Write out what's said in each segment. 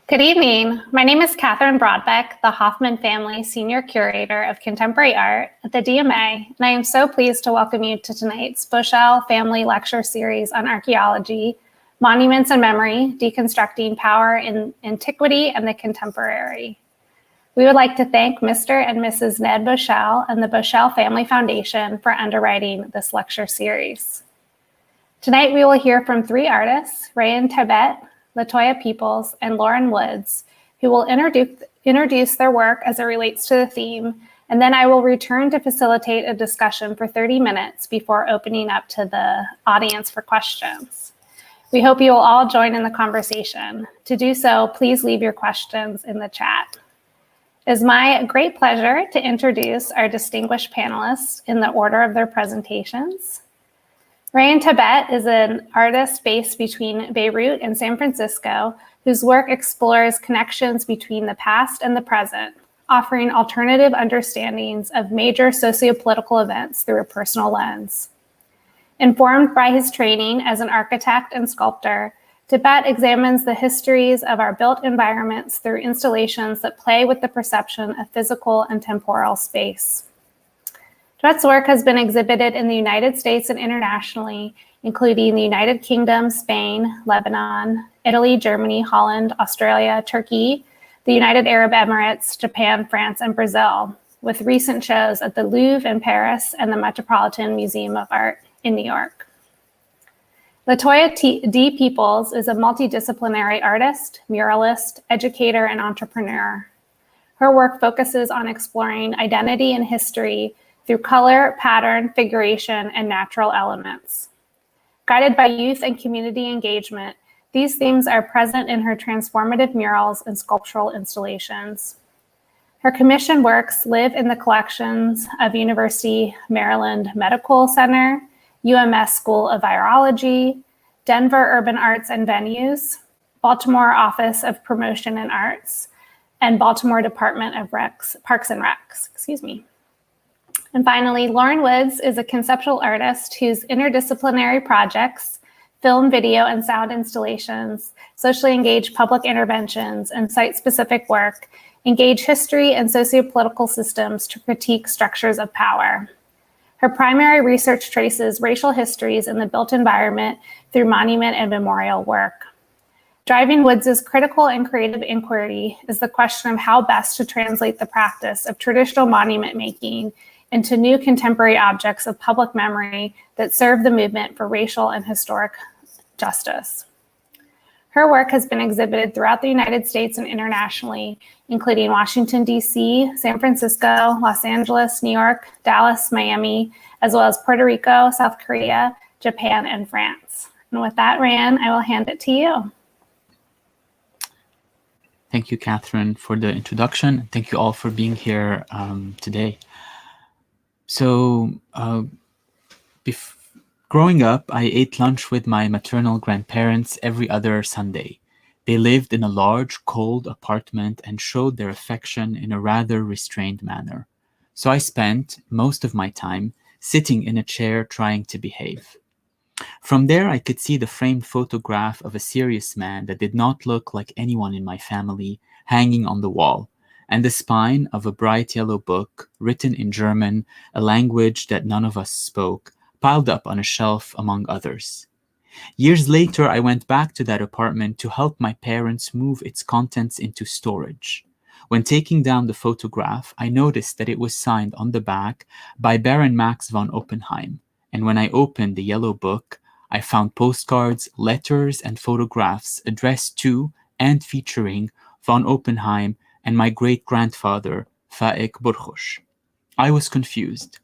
Good evening. My name is Katherine Brodbeck, the Hoffman family Senior Curator of Contemporary Art at the DMA, and I am so pleased to welcome you to tonight's Boshell Family Lecture Series on Archaeology, Monuments and Memory, Deconstructing Power in Antiquity and the Contemporary. We would like to thank Mr. and Mrs. Ned Boshell and the Boshell Family Foundation for underwriting this lecture series. Tonight we will hear from three artists, Rayyane Tabet, LaToya Peoples, and Lauren Woods, who will introduce their work as it relates to the theme, and then I will return to facilitate a discussion for 30 minutes before opening up to the audience for questions. We hope you will all join in the conversation. To do so, please leave your questions in the chat. It is my great pleasure to introduce our distinguished panelists in the order of their presentations. Rayyane Tabet is an artist based between Beirut and San Francisco, whose work explores connections between the past and the present, offering alternative understandings of major sociopolitical events through a personal lens. Informed by his training as an architect and sculptor, Tabet examines the histories of our built environments through installations that play with the perception of physical and temporal space. Tabet's work has been exhibited in the United States and internationally, including the United Kingdom, Spain, Lebanon, Italy, Germany, Holland, Australia, Turkey, the United Arab Emirates, Japan, France, and Brazil, with recent shows at the Louvre in Paris and the Metropolitan Museum of Art in New York. Latoya D Peoples is a multidisciplinary artist, muralist, educator, and entrepreneur. Her work focuses on exploring identity and history through color, pattern, figuration, and natural elements. Guided by youth and community engagement, these themes are present in her transformative murals and sculptural installations. Her commission works live in the collections of University Maryland Medical Center, UMS School of Virology, Denver Urban Arts and Venues, Baltimore Office of Promotion and Arts, and Baltimore Department of Parks and Recs. And finally, Lauren Woods is a conceptual artist whose interdisciplinary projects, film, video, and sound installations, socially engaged public interventions, and site-specific work engage history and sociopolitical systems to critique structures of power. Her primary research traces racial histories in the built environment through monument and memorial work. Driving Woods' critical and creative inquiry is the question of how best to translate the practice of traditional monument making into new contemporary objects of public memory that serve the movement for racial and historic justice. Her work has been exhibited throughout the United States and internationally, including Washington, D.C., San Francisco, Los Angeles, New York, Dallas, Miami, as well as Puerto Rico, South Korea, Japan, and France. And with that, Rayyane, I will hand it to you. Thank you, Katherine, for the introduction. Thank you all for being here today. So, growing up, I ate lunch with my maternal grandparents every other Sunday. They lived in a large, cold apartment and showed their affection in a rather restrained manner. So I spent most of my time sitting in a chair trying to behave. From there, I could see the framed photograph of a serious man that did not look like anyone in my family hanging on the wall, and the spine of a bright yellow book written in German, a language that none of us spoke, piled up on a shelf among others. Years later, I went back to that apartment to help my parents move its contents into storage. When taking down the photograph, I noticed that it was signed on the back by Baron Max von Oppenheim, and when I opened the yellow book, I found postcards, letters, and photographs addressed to and featuring von Oppenheim and my great-grandfather, Faik Burgos. I was confused.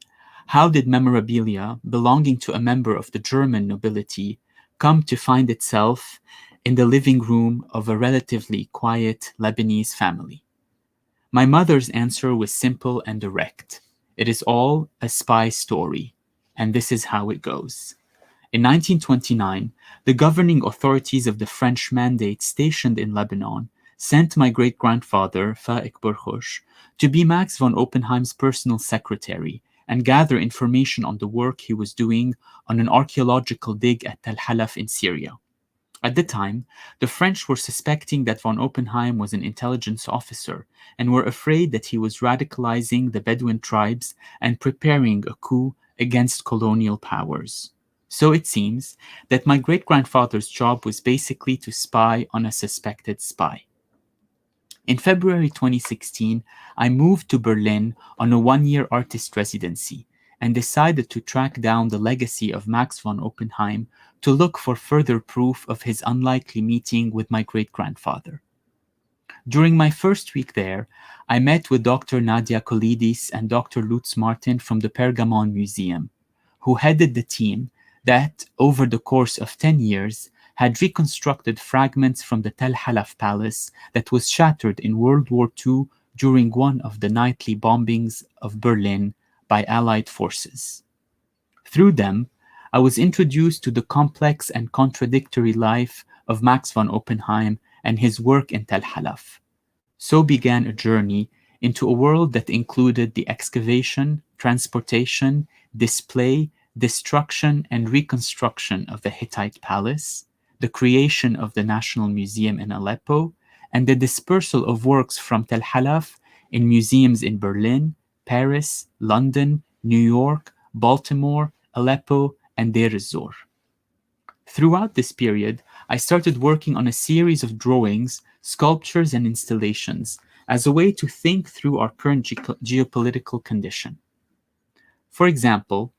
How did memorabilia belonging to a member of the German nobility come to find itself in the living room of a relatively quiet Lebanese family? My mother's answer was simple and direct. It is all a spy story, and this is how it goes. In 1929, the governing authorities of the French Mandate stationed in Lebanon sent my great-grandfather, Faik Burgos, to be Max von Oppenheim's personal secretary and gather information on the work he was doing on an archaeological dig at Tel Halaf in Syria. At the time, the French were suspecting that von Oppenheim was an intelligence officer and were afraid that he was radicalizing the Bedouin tribes and preparing a coup against colonial powers. So it seems that my great-grandfather's job was basically to spy on a suspected spy. In February 2016, I moved to Berlin on a one-year artist residency and decided to track down the legacy of Max von Oppenheim to look for further proof of his unlikely meeting with my great-grandfather. During my first week there, I met with Dr. Nadia Kolidis and Dr. Lutz Martin from the Pergamon Museum, who headed the team that, over the course of 10 years, had reconstructed fragments from the Tel Halaf palace that was shattered in World War II during one of the nightly bombings of Berlin by Allied forces. Through them, I was introduced to the complex and contradictory life of Max von Oppenheim and his work in Tel Halaf. So began a journey into a world that included the excavation, transportation, display, destruction, and reconstruction of the Hittite palace, the creation of the National Museum in Aleppo, and the dispersal of works from Tel Halaf in museums in Berlin, Paris, London, New York, Baltimore, Aleppo, and Deir ez-Zor. Throughout this period, I started working on a series of drawings, sculptures, and installations as a way to think through our current geopolitical condition. For example,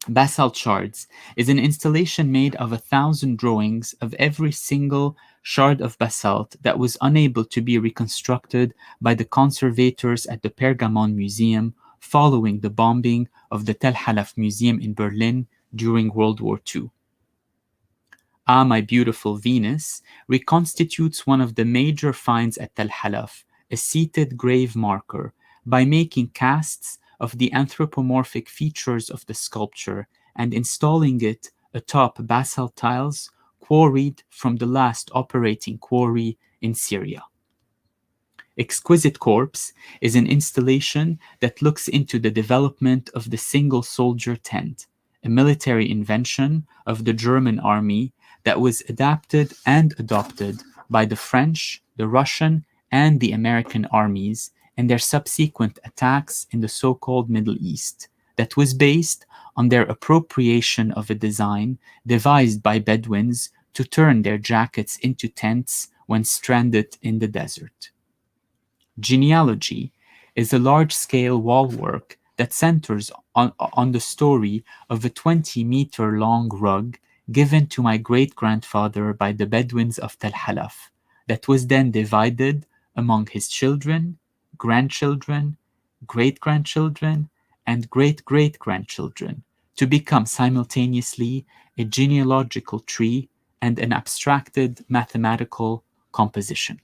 Basalt Shards is an installation made of 1,000 drawings of every single shard of basalt that was unable to be reconstructed by the conservators at the Pergamon Museum following the bombing of the Tel Halaf Museum in Berlin during World War II. Ah, My Beautiful Venus reconstitutes one of the major finds at Tel Halaf, a seated grave marker, by making casts of the anthropomorphic features of the sculpture and installing it atop basalt tiles quarried from the last operating quarry in Syria. Exquisite Corpse is an installation that looks into the development of the single soldier tent, a military invention of the German army that was adapted and adopted by the French, the Russian, and the American armies and their subsequent attacks in the so-called Middle East, that was based on their appropriation of a design devised by Bedouins to turn their jackets into tents when stranded in the desert. Genealogy is a large-scale wall work that centers on the story of a 20-meter-long rug given to my great-grandfather by the Bedouins of Tel Halaf, that was then divided among his children, grandchildren, great-grandchildren, and great-great-grandchildren to become simultaneously a genealogical tree and an abstracted mathematical composition.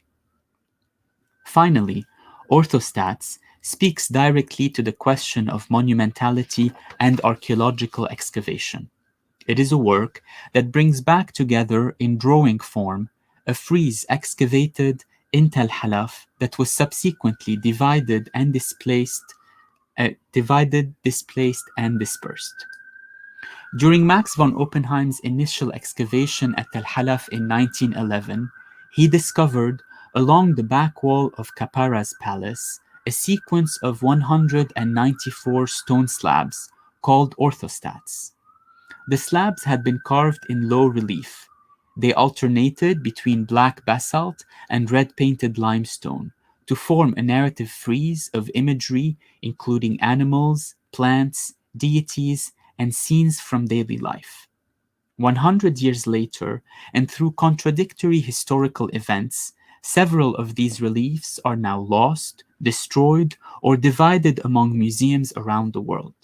Finally, Orthostats speaks directly to the question of monumentality and archaeological excavation. It is a work that brings back together in drawing form a frieze excavated in Tel Halaf that was subsequently divided, displaced, and dispersed. During Max von Oppenheim's initial excavation at Tel Halaf in 1911, he discovered, along the back wall of Kapara's palace, a sequence of 194 stone slabs called orthostats. The slabs had been carved in low relief. They alternated between black basalt and red-painted limestone to form a narrative frieze of imagery including animals, plants, deities, and scenes from daily life. 100 years later, and through contradictory historical events, several of these reliefs are now lost, destroyed, or divided among museums around the world.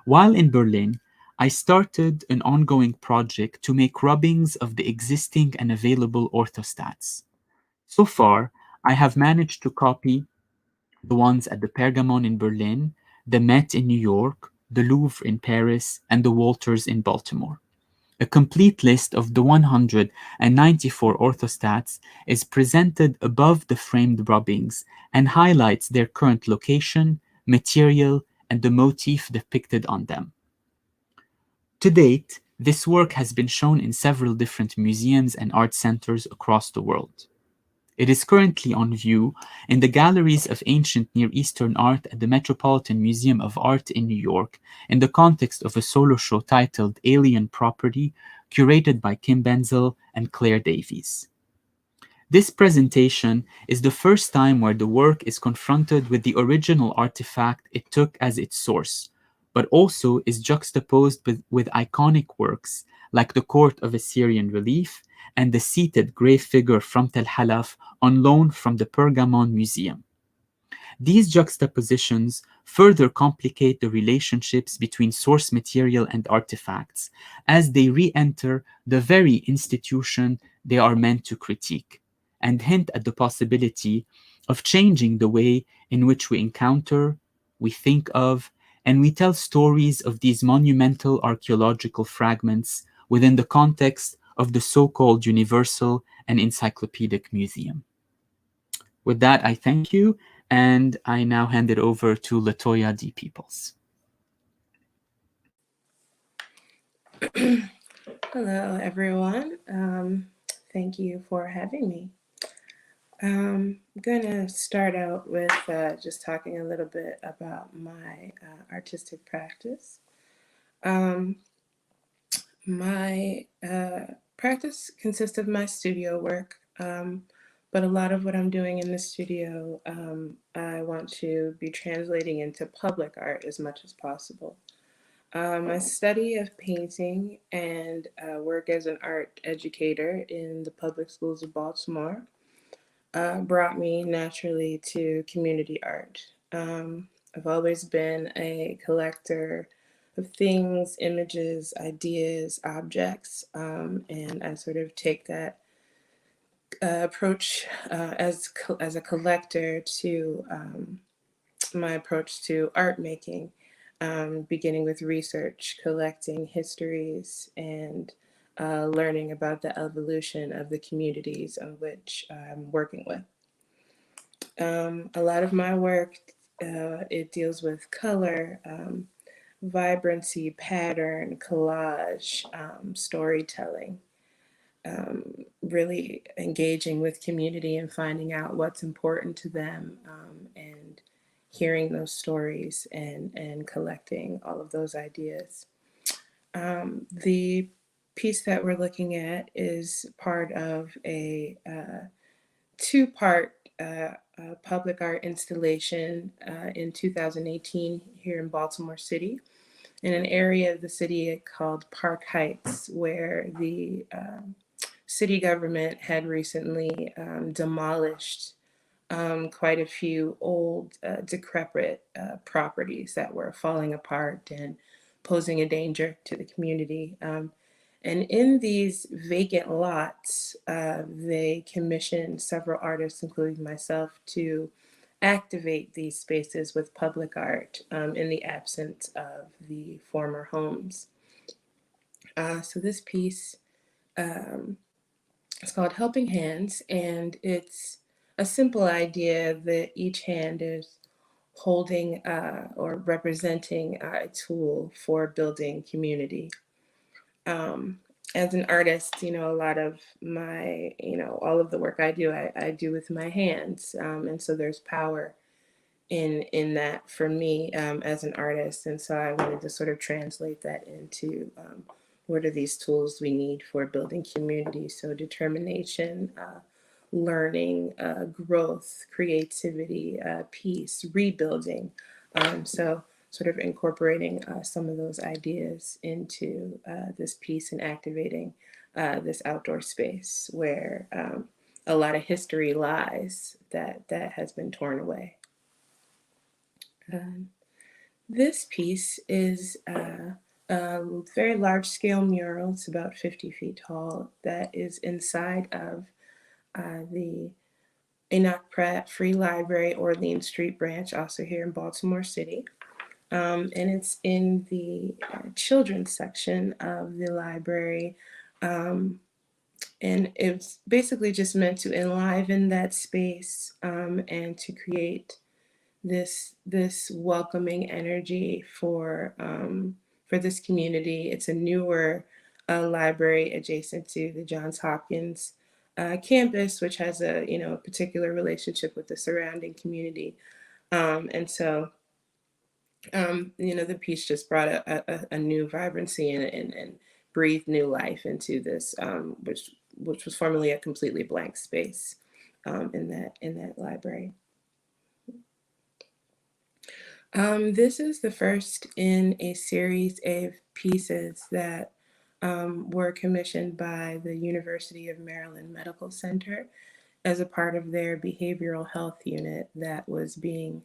While in Berlin, I started an ongoing project to make rubbings of the existing and available orthostats. So far, I have managed to copy the ones at the Pergamon in Berlin, the Met in New York, the Louvre in Paris, and the Walters in Baltimore. A complete list of the 194 orthostats is presented above the framed rubbings and highlights their current location, material, and the motif depicted on them. To date, This work has been shown in several different museums and art centers across the world. It is currently on view in the galleries of ancient Near Eastern art at the Metropolitan Museum of Art in New York in the context of a solo show titled Alien Property, curated by Kim Benzel and Claire Davies. This presentation is the first time where the work is confronted with the original artifact it took as its source, but also is juxtaposed with iconic works like the Court of Assyrian Relief and the seated grave figure from Tel Halaf on loan from the Pergamon Museum. These juxtapositions further complicate the relationships between source material and artifacts as they re-enter the very institution they are meant to critique, and hint at the possibility of changing the way in which we encounter, we think of, and we tell stories of these monumental archaeological fragments within the context of the so-called universal and encyclopedic museum. With that, I thank you, and I now hand it over to Latoya D Peoples. Hello, everyone. Thank you for having me. I'm going to start out with just talking a little bit about my artistic practice. My practice consists of my studio work, but a lot of what I'm doing in the studio, I want to be translating into public art as much as possible. My study of painting and work as an art educator in the public schools of Baltimore brought me naturally to community art. I've always been a collector of things, images, ideas, objects, and I sort of take that approach as a collector to my approach to art making. Beginning with research, collecting histories, and learning about the evolution of the communities on which I'm working with. A lot of my work, it deals with color, vibrancy, pattern, collage, storytelling, really engaging with community and finding out what's important to them, and hearing those stories and collecting all of those ideas. The piece that we're looking at is part of a two-part public art installation in 2018 here in Baltimore City, in an area of the city called Park Heights, where the city government had recently demolished quite a few old, decrepit properties that were falling apart and posing a danger to the community. And in these vacant lots, they commissioned several artists, including myself, to activate these spaces with public art in the absence of the former homes. So this piece is called Helping Hands, and it's a simple idea that each hand is holding or representing a tool for building community. As an artist, a lot of my, all of the work I do, I do with my hands. And so there's power in that for me as an artist. And so I wanted to sort of translate that into what are these tools we need for building community? So determination, learning, growth, creativity, peace, rebuilding. So sort of incorporating some of those ideas into this piece and activating this outdoor space where a lot of history lies that has been torn away. This piece is a very large scale mural. It's about 50 feet tall that is inside of the Enoch Pratt Free Library, Orleans Street branch, also here in Baltimore City. And it's in the children's section of the library. And it's basically just meant to enliven that space and to create this welcoming energy for this community. It's a newer library adjacent to the Johns Hopkins campus, which has a particular relationship with the surrounding community. And so the piece just brought a new vibrancy and breathed new life into this, which was formerly a completely blank space in that library. This is the first in a series of pieces that were commissioned by the University of Maryland Medical Center as a part of their behavioral health unit that was being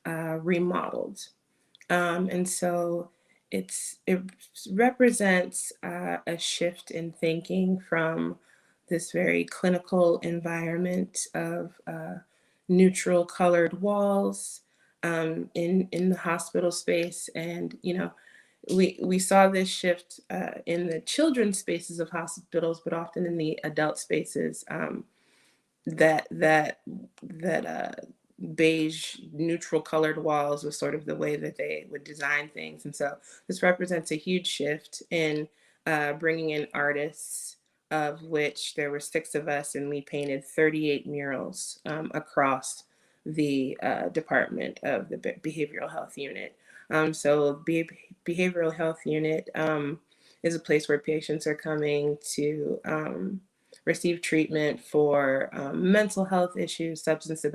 remodeled. And so it represents a shift in thinking from this very clinical environment of neutral colored walls in the hospital space. And, we saw this shift in the children's spaces of hospitals, but often in the adult spaces that beige neutral colored walls was sort of the way that they would design things. And so this represents a huge shift in bringing in artists, of which there were 6 of us, and we painted 38 murals across the department of the behavioral health unit. So behavioral health unit is a place where patients are coming to receive treatment for mental health issues, substance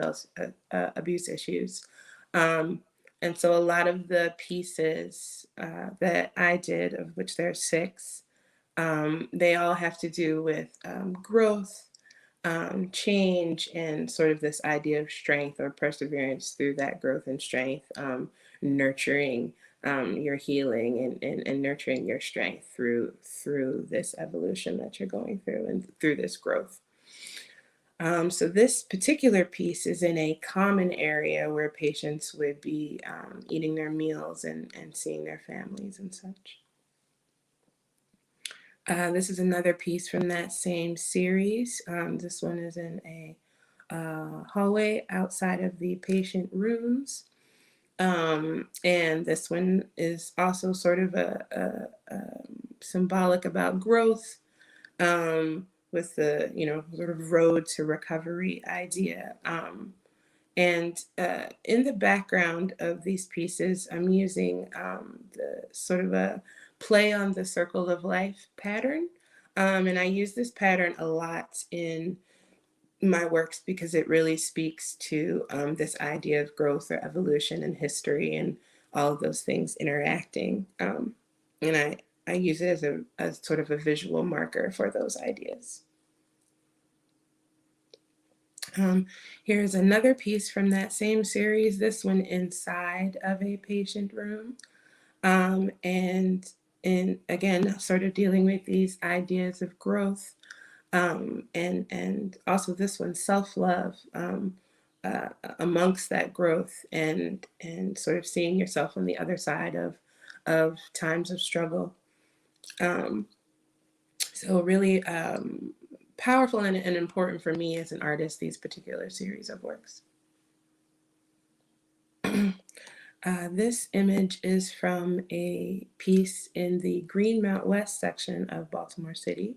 abuse issues. And so a lot of the pieces that I did, of which there are 6, they all have to do with growth, change, and sort of this idea of strength or perseverance through that growth and strength, nurturing your healing and nurturing your strength through this evolution that you're going through and through this growth. So this particular piece is in a common area where patients would be eating their meals and seeing their families and such. This is another piece from that same series. This one is in a hallway outside of the patient rooms. And this one is also sort of a symbolic about growth with the, sort of road to recovery idea. And in the background of these pieces, I'm using the sort of a play on the circle of life pattern. And I use this pattern a lot in my works because it really speaks to this idea of growth or evolution and history and all of those things interacting. And I use it as sort of a visual marker for those ideas. Here's another piece from that same series, this one inside of a patient room. And again, sort of dealing with these ideas of growth. And also this one, self-love amongst that growth and sort of seeing yourself on the other side of times of struggle. So really powerful and important for me as an artist, these particular series of works. This image is from a piece in the Greenmount West section of Baltimore City.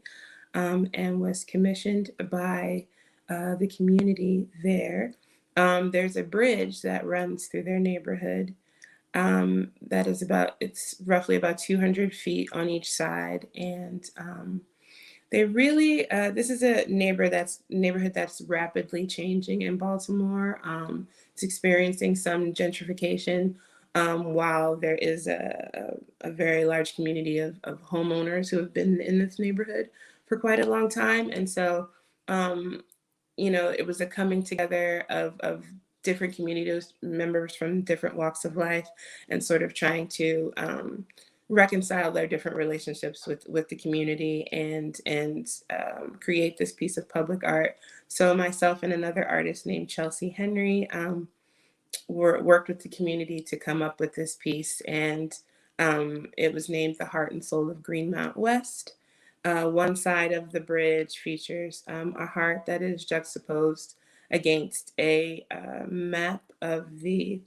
And was commissioned by the community there. There's a bridge that runs through their neighborhood that is it's roughly about 200 feet on each side. And they really, this is a neighborhood that's rapidly changing in Baltimore. It's experiencing some gentrification while there is a very large community of homeowners who have been in this neighborhood for quite a long time. And so, it was a coming together of different community members from different walks of life and sort of trying to reconcile their different relationships with the community and create this piece of public art. So myself and another artist named Chelsea Henry worked with the community to come up with this piece. And it was named The Heart and Soul of Greenmount West. One side of the bridge features a heart that is juxtaposed against a map of the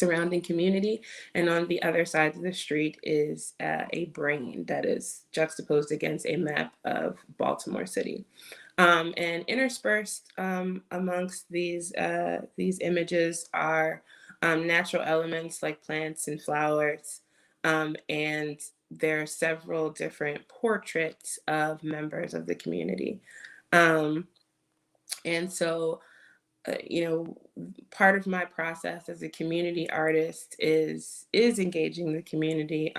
surrounding community. And on the other side of the street is a brain that is juxtaposed against a map of Baltimore City. And interspersed amongst these images are natural elements like plants and flowers. And there are several different portraits of members of the community. And so, you know, part of my process as a community artist is engaging the community.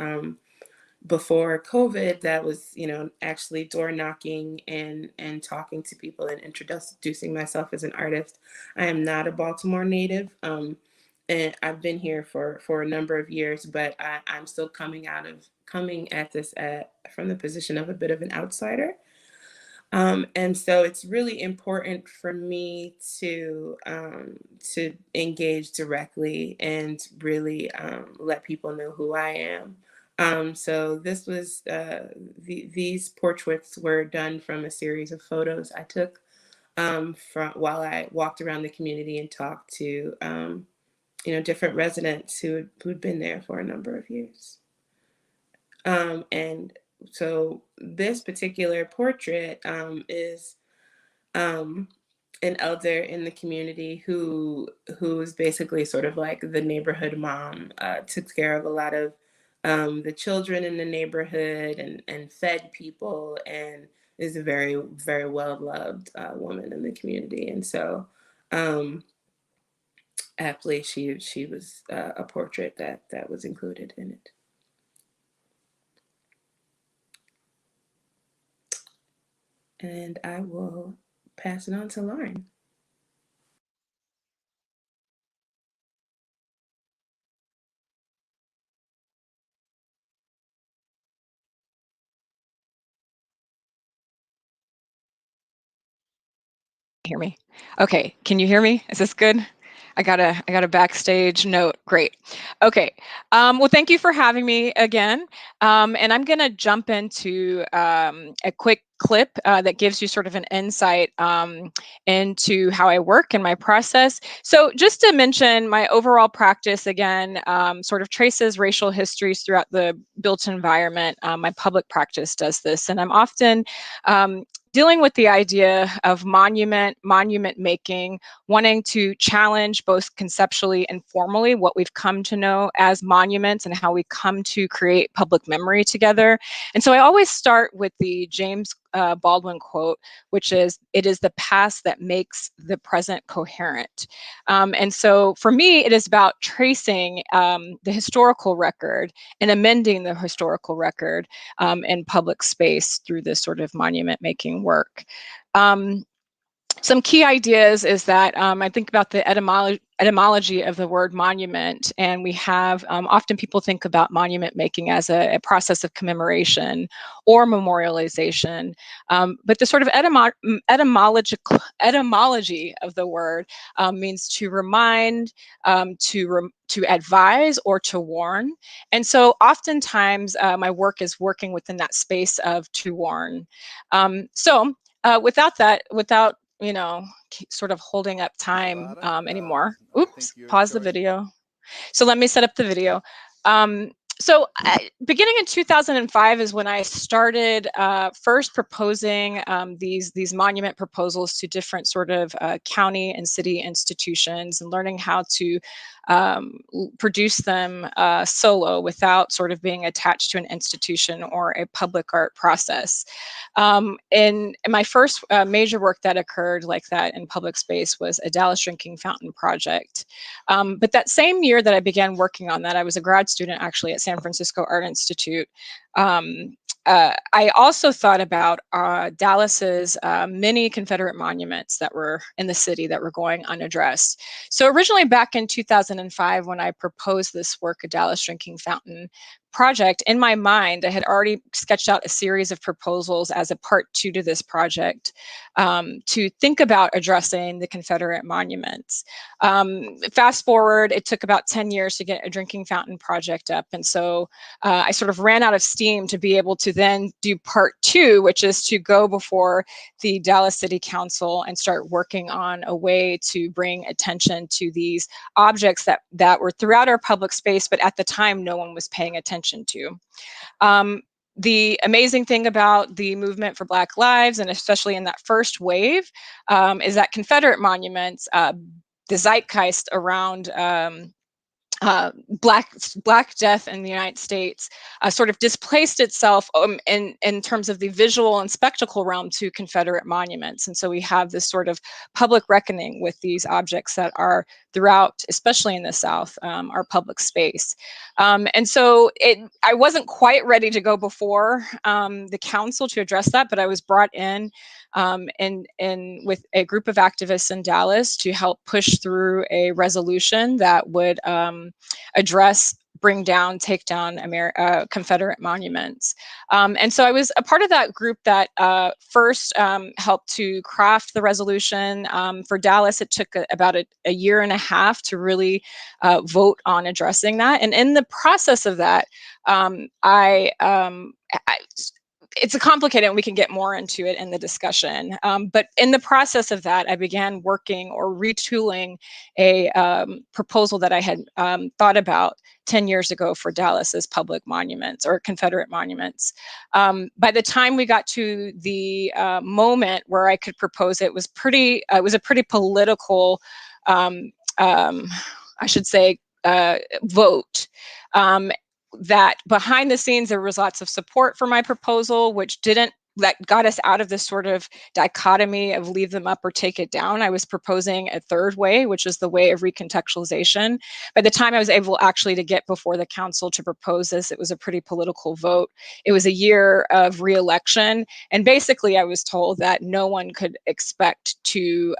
Before COVID, that was, you know, actually door knocking and talking to people and introducing myself as an artist. I am not a Baltimore native, and I've been here for a number of years, but I'm still coming at this from the position of a bit of an outsider. And so it's really important for me to engage directly and really let people know who I am. So this was these portraits were done from a series of photos I took from while I walked around the community and talked to you know, different residents who'd been there for a number of years. And so this particular portrait is an elder in the community who is basically sort of like the neighborhood mom, took care of a lot of the children in the neighborhood and fed people, and is a very, very well loved woman in the community. And so aptly she was a portrait that was included in it. And I will pass it on to Lauren. Hear me? Okay, can you hear me? Is this good? I got a backstage note. Great. Okay. Well, thank you for having me again. And I'm going to jump into a quick clip that gives you sort of an insight into how I work and my process. So just to mention, my overall practice, again, sort of traces racial histories throughout the built environment. My public practice does this, and I'm often dealing with the idea of monument making, wanting to challenge both conceptually and formally what we've come to know as monuments and how we come to create public memory together. And so I always start with the James Baldwin quote, which is, "It is the past that makes the present coherent." And so for me, it is about tracing the historical record and amending the historical record in public space through this sort of monument making work. Some key ideas is that I think about the etymology of the word monument, and we have often people think about monument making as a process of commemoration or memorialization, but the sort of etymology of the word means to remind, to advise, or to warn. And so oftentimes my work is working within that space of to warn. Without you know, sort of holding up time anymore. Oops, pause the video. So let me set up the video. Beginning in 2005 is when I started first proposing these monument proposals to different sort of county and city institutions, and learning how to produce them solo without sort of being attached to an institution or a public art process. And my first major work that occurred like that in public space was a Dallas drinking fountain project. But that same year that I began working on that, I was a grad student actually at San Francisco Art Institute. I also thought about Dallas's many Confederate monuments that were in the city that were going unaddressed. So originally back in 2005, when I proposed this work, a Dallas drinking fountain, project, in my mind, I had already sketched out a series of proposals as a part 2 to this project to think about addressing the Confederate monuments. Fast forward, it took about 10 years to get a drinking fountain project up. And so I sort of ran out of steam to be able to then do part 2, which is to go before the Dallas City Council and start working on a way to bring attention to these objects that were throughout our public space, but at the time no one was paying attention to. The amazing thing about the movement for Black Lives, and especially in that first wave, is that Confederate monuments, the zeitgeist around Black death in the United States sort of displaced itself in terms of the visual and spectacle realm to Confederate monuments. And so we have this sort of public reckoning with these objects that are throughout, especially in the South, our public space. And so I wasn't quite ready to go before the council to address that, but I was brought in with a group of activists in Dallas to help push through a resolution that would address, bring down, take down Confederate monuments. And so I was a part of that group that first helped to craft the resolution. For Dallas, it took about a year and a half to really vote on addressing that. And in the process of that, it's a complicated, and we can get more into it in the discussion. But in the process of that, I began working or retooling a proposal that I had thought about 10 years ago for Dallas's public monuments or Confederate monuments. By the time we got to the moment where I could propose it was a pretty political, I should say, vote. That behind the scenes, there was lots of support for my proposal, that got us out of this sort of dichotomy of leave them up or take it down. I was proposing a third way, which is the way of recontextualization. By the time I was able actually to get before the council to propose this, it was a pretty political vote. It was a year of re-election. And basically I was told that no one could expect to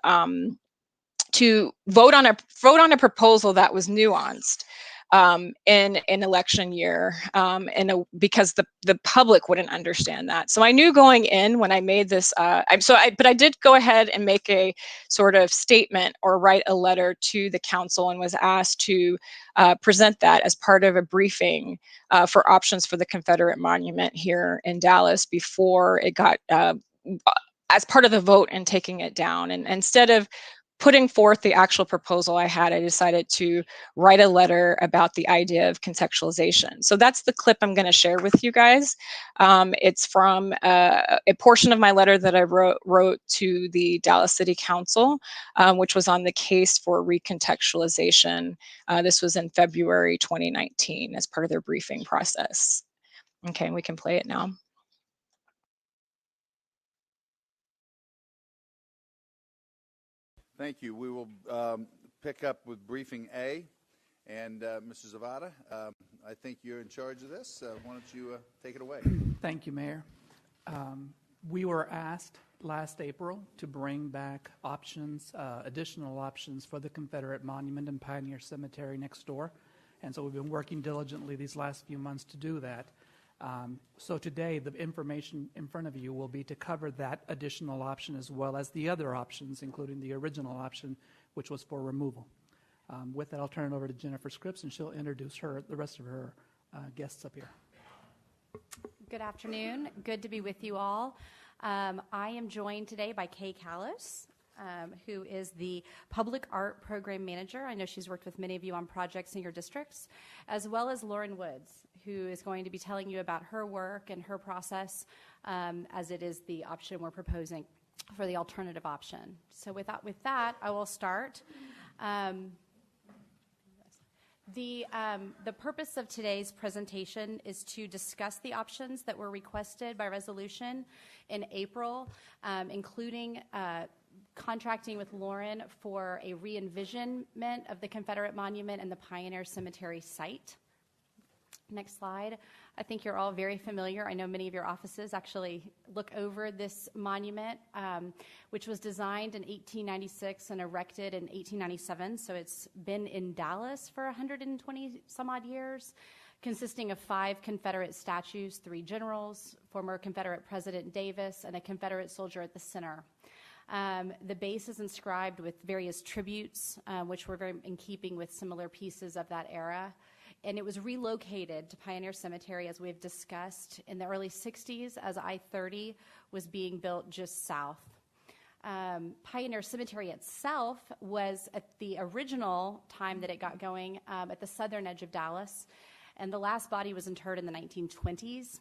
vote on a proposal that was nuanced in an election year, because the public wouldn't understand that. So I knew going in when I made this, but I did go ahead and make a sort of statement or write a letter to the council and was asked to present that as part of a briefing for options for the Confederate monument here in Dallas before it got, as part of the vote and taking it down. And instead of putting forth the actual proposal I decided to write a letter about the idea of contextualization. So that's the clip I'm going to share with you guys. It's from a portion of my letter that I wrote to the Dallas City Council, which was on the case for recontextualization. This was in February 2019 as part of their briefing process. Okay, we can play it now. Thank you. We will pick up with briefing A. And Mr. Zavada, I think you're in charge of this. Why don't you take it away? Thank you, Mayor. We were asked last April to bring back options, additional options for the Confederate Monument and Pioneer Cemetery next door. And so we've been working diligently these last few months to do that. So today, the information in front of you will be to cover that additional option as well as the other options, including the original option, which was for removal. With that, I'll turn it over to Jennifer Scripps, and she'll introduce the rest of her guests up here. Good afternoon. Good to be with you all. I am joined today by Kay Callis, who is the Public Art Program Manager. I know she's worked with many of you on projects in your districts, as well as Lauren Woods, who is going to be telling you about her work and her process, as it is the option we're proposing for the alternative option. So with that, I will start. The purpose of today's presentation is to discuss the options that were requested by resolution in April, including contracting with Lauren for a re-envisionment of the Confederate Monument and the Pioneer Cemetery site. Next slide. I think you're all very familiar. I know many of your offices actually look over this monument, which was designed in 1896 and erected in 1897. So it's been in Dallas for 120 some odd years. consisting of 5 Confederate statues, 3 generals, former Confederate President Davis, and a Confederate soldier at the center. The base is inscribed with various tributes, which were very in keeping with similar pieces of that era. And it was relocated to Pioneer Cemetery, as we've discussed, in the early 60s as I-30 was being built just south. Pioneer Cemetery itself was at the original time that it got going at the southern edge of Dallas, and the last body was interred in the 1920s.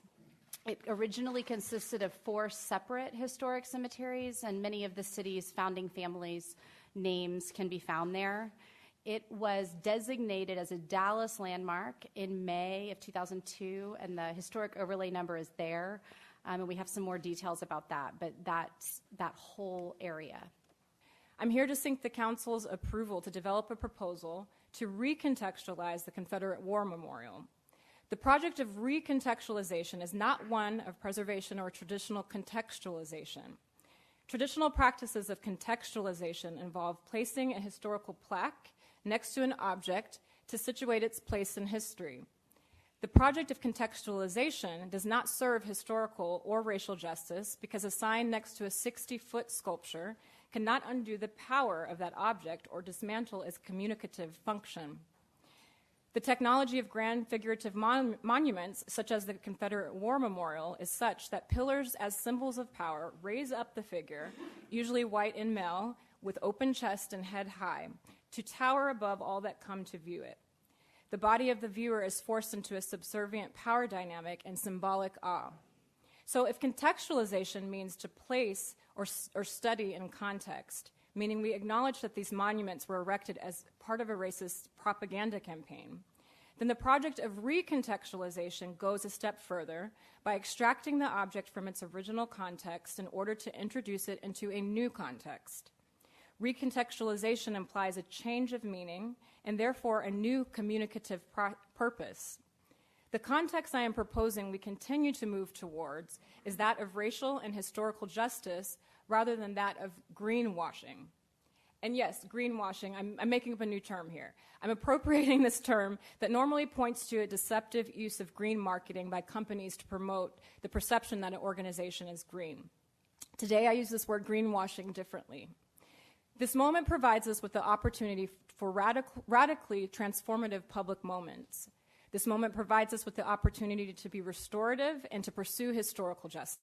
It originally consisted of 4 separate historic cemeteries, and many of the city's founding families' names can be found there. It was designated as a Dallas landmark in May of 2002, and the historic overlay number is there. And we have some more details about that, but that's that whole area. I'm here to seek the Council's approval to develop a proposal to recontextualize the Confederate War Memorial. The project of recontextualization is not one of preservation or traditional contextualization. Traditional practices of contextualization involve placing a historical plaque next to an object to situate its place in history. The project of contextualization does not serve historical or racial justice because a sign next to a 60-foot sculpture cannot undo the power of that object or dismantle its communicative function. The technology of grand figurative monuments, such as the Confederate War Memorial, is such that pillars as symbols of power raise up the figure, usually white and male, with open chest and head high, to tower above all that come to view it. The body of the viewer is forced into a subservient power dynamic and symbolic awe. So if contextualization means to place or study in context, meaning we acknowledge that these monuments were erected as part of a racist propaganda campaign, then the project of recontextualization goes a step further by extracting the object from its original context in order to introduce it into a new context. Recontextualization implies a change of meaning and therefore a new communicative purpose. The context I am proposing we continue to move towards is that of racial and historical justice rather than that of greenwashing. And yes, greenwashing, I'm making up a new term here. I'm appropriating this term that normally points to a deceptive use of green marketing by companies to promote the perception that an organization is green. Today I use this word greenwashing differently. This moment provides us with the opportunity for radically transformative public moments. This moment provides us with the opportunity to be restorative and to pursue historical justice.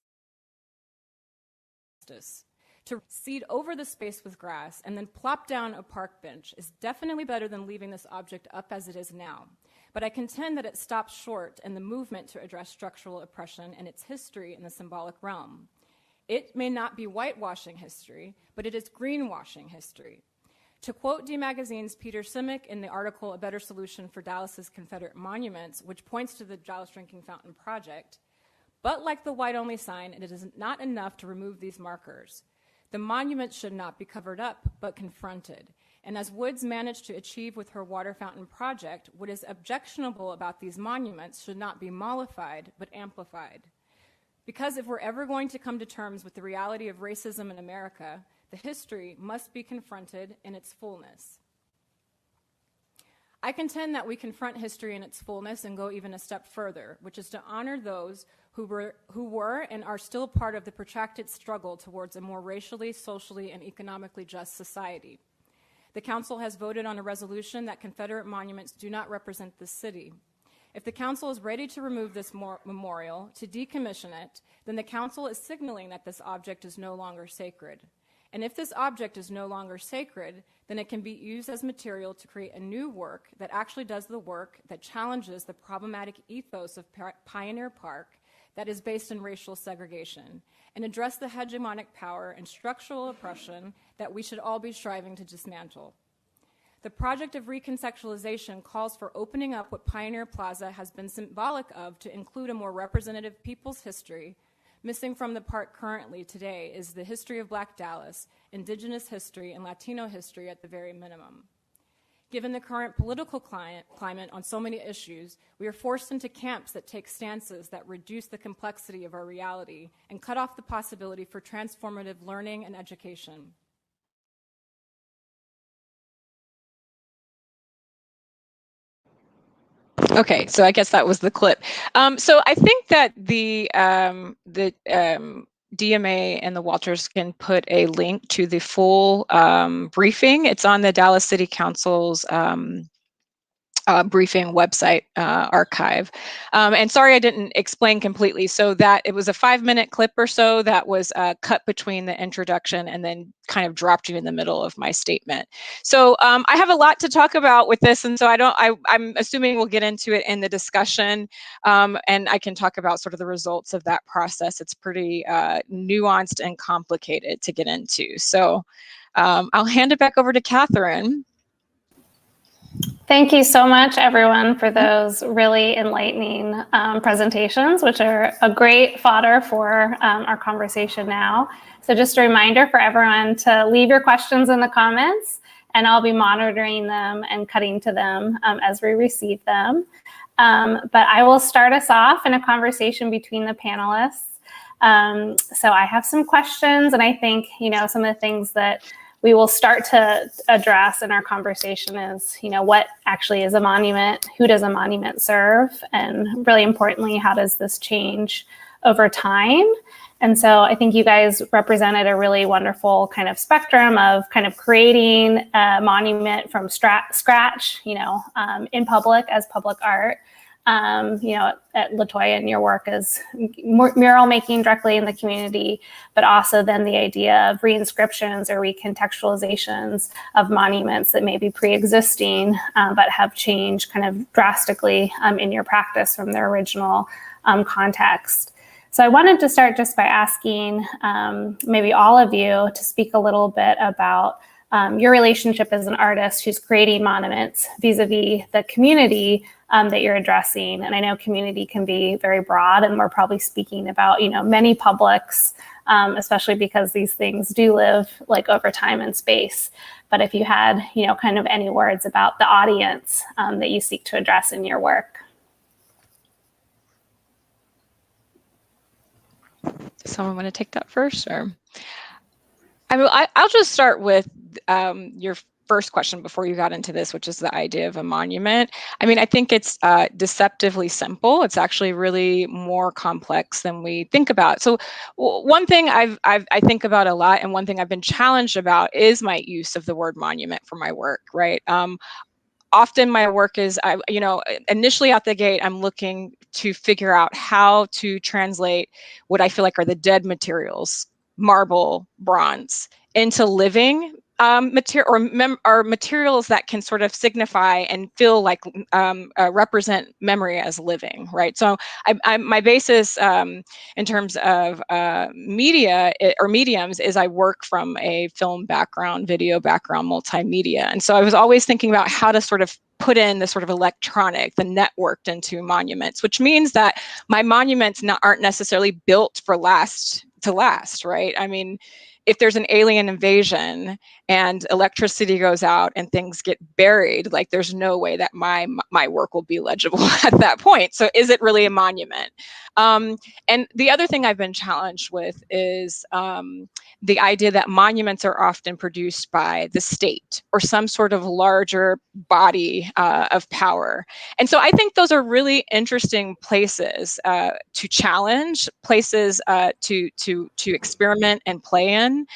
To seed over the space with grass and then plop down a park bench is definitely better than leaving this object up as it is now. But I contend that it stops short in the movement to address structural oppression and its history in the symbolic realm. It may not be whitewashing history, but it is greenwashing history. To quote D Magazine's Peter Simic in the article A Better Solution for Dallas's Confederate Monuments, which points to the Dallas Drinking Fountain Project, but like the white-only sign, it is not enough to remove these markers. The monument should not be covered up, but confronted. And as Woods managed to achieve with her water fountain project, what is objectionable about these monuments should not be mollified, but amplified. Because if we're ever going to come to terms with the reality of racism in America, the history must be confronted in its fullness. I contend that we confront history in its fullness and go even a step further, which is to honor those who were and are still part of the protracted struggle towards a more racially, socially, and economically just society. The Council has voted on a resolution that Confederate monuments do not represent the city. If the Council is ready to remove this memorial, to decommission it, then the Council is signaling that this object is no longer sacred. And if this object is no longer sacred, then it can be used as material to create a new work that actually does the work that challenges the problematic ethos of Pioneer Park that is based in racial segregation, and address the hegemonic power and structural oppression that we should all be striving to dismantle. The project of recontextualization calls for opening up what Pioneer Plaza has been symbolic of to include a more representative people's history. Missing from the park currently today is the history of Black Dallas, Indigenous history, and Latino history at the very minimum. Given the current political climate on so many issues, we are forced into camps that take stances that reduce the complexity of our reality and cut off the possibility for transformative learning and education. Okay, so I guess that was the clip. So I think that the DMA and the Walters can put a link to the full briefing. It's on the Dallas City Council's briefing website archive. And sorry, I didn't explain completely. So that it was a 5-minute clip or so that was cut between the introduction and then kind of dropped you in the middle of my statement. So I have a lot to talk about with this. And so I'm assuming we'll get into it in the discussion, and I can talk about sort of the results of that process. It's pretty nuanced and complicated to get into. So I'll hand it back over to Katherine. Thank you so much, everyone, for those really enlightening presentations, which are a great fodder for our conversation now. So just a reminder for everyone to leave your questions in the comments, and I'll be monitoring them and cutting to them as we receive them. But I will start us off in a conversation between the panelists. So I have some questions, and I think, some of the things that we will start to address in our conversation is, what actually is a monument? Who does a monument serve? And really importantly, how does this change over time? And so I think you guys represented a really wonderful kind of spectrum of kind of creating a monument from scratch, in public as public art. At LaToya, and your work is mural making directly in the community, but also then the idea of reinscriptions or recontextualizations of monuments that may be pre-existing, but have changed kind of drastically in your practice from their original context. So I wanted to start just by asking maybe all of you to speak a little bit about your relationship as an artist who's creating monuments vis-a-vis the community that you're addressing. And I know community can be very broad, and we're probably speaking about, many publics, especially because these things do live like over time and space. But if you had, kind of any words about the audience that you seek to address in your work. Someone want to take that first, or? I'll just start with your first question before you got into this, which is the idea of a monument. I think it's deceptively simple. It's actually really more complex than we think about. So one thing I think about a lot, and one thing I've been challenged about, is my use of the word monument for my work, right? Often my work is, initially out the gate, I'm looking to figure out how to translate what I feel like are the dead materials, marble, bronze, into living material or materials that can sort of signify and feel like represent memory as living, right? So my basis in terms of media or mediums is I work from a film background, video background, multimedia. And so I was always thinking about how to sort of put in the sort of electronic, the networked into monuments, which means that my monuments aren't necessarily built for last, right? If there's an alien invasion and electricity goes out and things get buried, like there's no way that my work will be legible at that point. So is it really a monument? And the other thing I've been challenged with is the idea that monuments are often produced by the state or some sort of larger body of power. And so I think those are really interesting places to challenge, places to experiment and play in.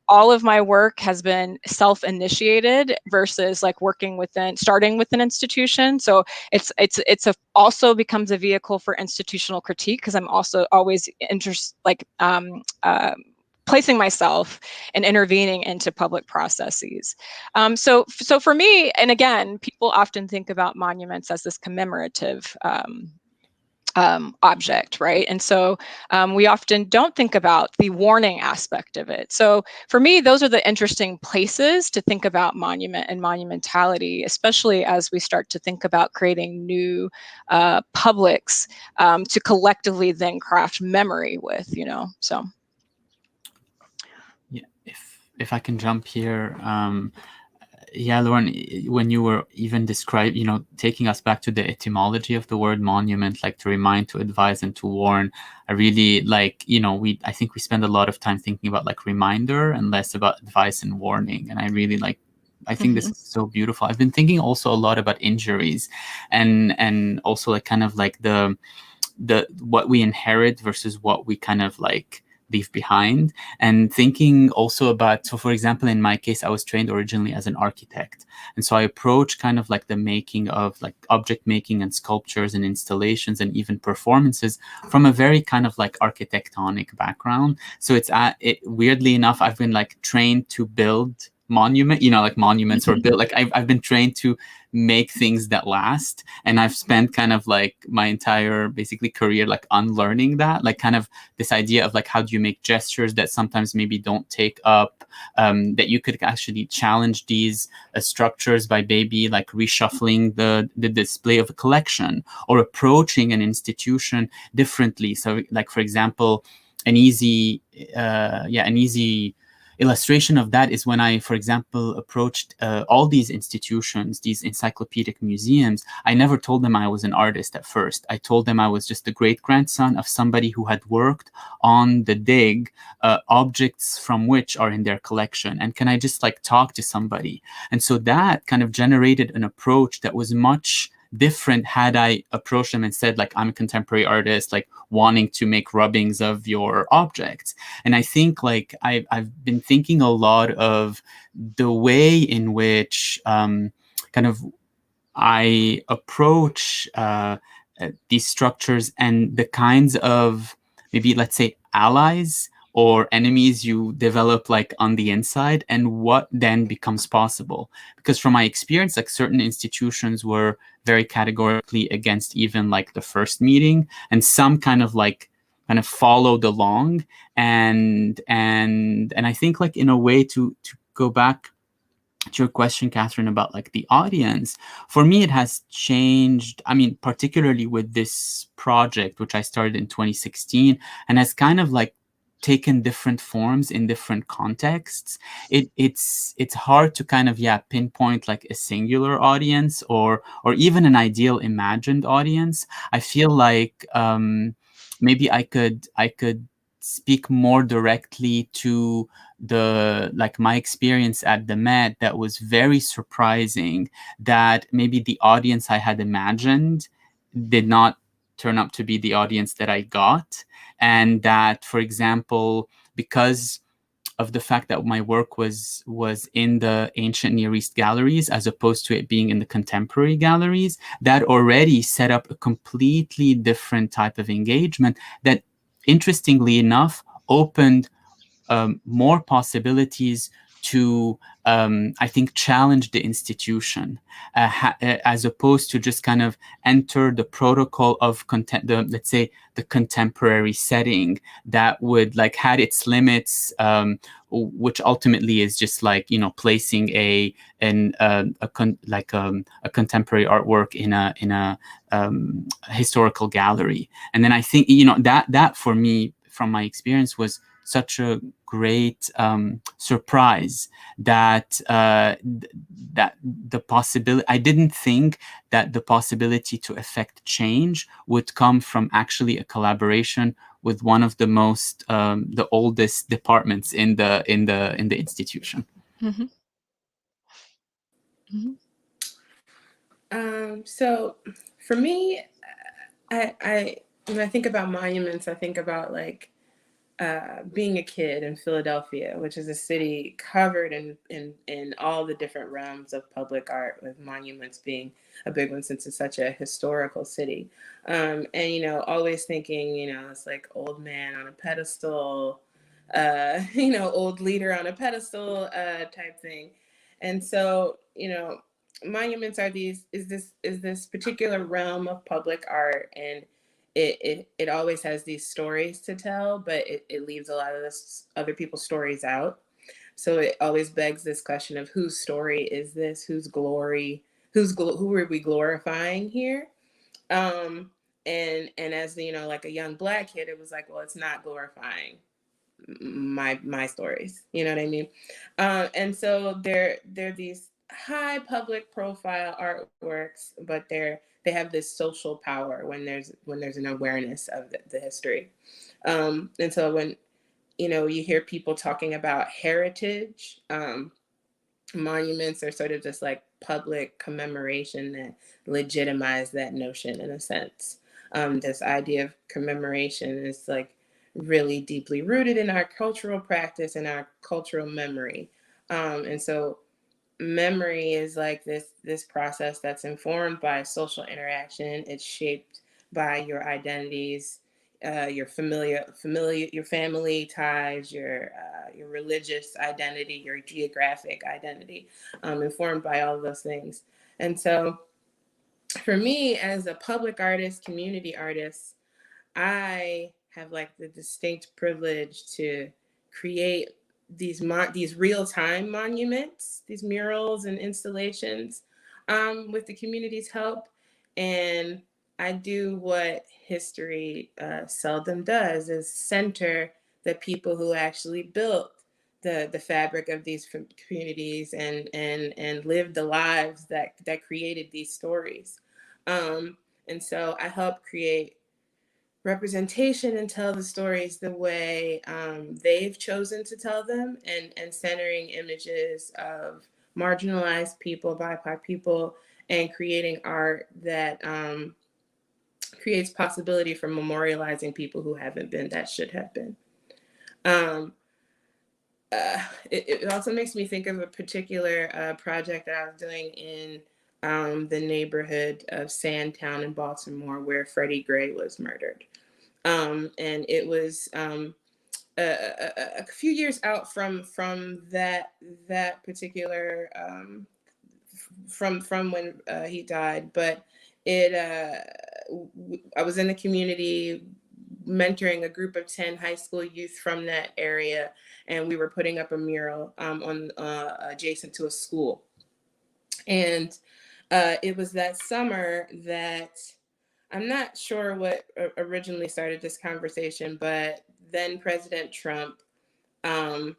All of my work has been self-initiated versus like starting with an institution. So it's also becomes a vehicle for institutional critique, because I'm also always placing myself and intervening into public processes. So for me, and again, people often think about monuments as this commemorative object, right? And so we often don't think about the warning aspect of it. So for me, those are the interesting places to think about monument and monumentality, especially as we start to think about creating new publics to collectively then craft memory with, so. Yeah, if I can jump here. Yeah, Lauren, when you were even taking us back to the etymology of the word monument, like to remind, to advise, and to warn, I really I think we spend a lot of time thinking about like reminder and less about advice and warning. And I really I think this is so beautiful. I've been thinking also a lot about injuries, and also like kind of like the what we inherit versus what we kind of like leave behind, and thinking also about, so for example, in my case, I was trained originally as an architect, and so I approach kind of like the making of like object making and sculptures and installations and even performances from a very kind of like architectonic background. So it's weirdly enough, I've been like trained to build like monuments or build, like I've been trained to make things that last, and I've spent kind of like my entire basically career like unlearning that, like kind of this idea of like how do you make gestures that sometimes maybe don't take up, that you could actually challenge these structures by maybe like reshuffling the display of a collection or approaching an institution differently. So like for example, an easy illustration of that is when I, for example, approached all these institutions, these encyclopedic museums. I never told them I was an artist at first. I told them I was just the great-grandson of somebody who had worked on the dig, objects from which are in their collection. And can I just like talk to somebody? And so that kind of generated an approach that was much different had I approached them and said, like, I'm a contemporary artist, like wanting to make rubbings of your objects. And I think like I've been thinking a lot of the way in which kind of I approach these structures and the kinds of maybe, let's say, allies or enemies you develop like on the inside, and what then becomes possible. Because from my experience, like certain institutions were very categorically against even like the first meeting, and some kind of followed along. And I think like in a way to go back to your question, Catherine, about like the audience, for me, it has changed. I mean, particularly with this project, which I started in 2016 and has kind of like taken different forms in different contexts. It's hard to kind of pinpoint like a singular audience or even an ideal imagined audience. I feel like maybe I could speak more directly to my experience at the Met. That was very surprising, that maybe the audience I had imagined did not turn up to be the audience that I got. And that, for example, because of the fact that my work was in the ancient Near East galleries as opposed to it being in the contemporary galleries, that already set up a completely different type of engagement that, interestingly enough, opened more possibilities to, I think, challenge the institution, as opposed to just kind of enter the protocol of let's say the contemporary setting that would like had its limits, which ultimately is just like, you know, placing a contemporary artwork in a historical gallery. And then I think, you know, that for me, from my experience, was such a great surprise that that the possibility, I didn't think that the possibility to affect change would come from actually a collaboration with one of the most the oldest departments in the institution. Mm-hmm. Mm-hmm. So for me, I when I think about monuments, I think about like being a kid in Philadelphia, which is a city covered in all the different realms of public art, with monuments being a big one since it's such a historical city. And, you know, always thinking, you know, it's like old man on a pedestal, you know, old leader on a pedestal type thing. And so, you know, monuments are is this particular realm of public art, and it always has these stories to tell, but it leaves a lot of this other people's stories out. So it always begs this question of whose story is this? Whose glory? Who are we glorifying here? And as, you know, like a young Black kid, it was like, well, it's not glorifying my stories. You know what I mean? And so they're these high public profile artworks, but they have this social power when there's an awareness of the history. And so when, you know, you hear people talking about heritage, monuments are sort of just like public commemoration that legitimize that notion in a sense. This idea of commemoration is like really deeply rooted in our cultural practice and our cultural memory. And so memory is like this process that's informed by social interaction. It's shaped by your identities, your your family ties, your religious identity, your geographic identity, informed by all of those things. And so, for me, as a public artist, community artist, I have like the distinct privilege to create these real-time monuments, these murals and installations, with the community's help. And I do what history seldom does, is center the people who actually built the fabric of these communities and lived the lives that created these stories. And so I help create representation and tell the stories the way they've chosen to tell them, and centering images of marginalized people, BIPOC people, and creating art that creates possibility for memorializing people who haven't been, that should have been. It also makes me think of a particular project that I was doing in the neighborhood of Sandtown in Baltimore, where Freddie Gray was murdered. And it was a few years out from that particular from when he died, but I was in the community mentoring a group of 10 high school youth from that area, and we were putting up a mural on adjacent to a school. And it was that summer that, I'm not sure what originally started this conversation, but then President Trump, I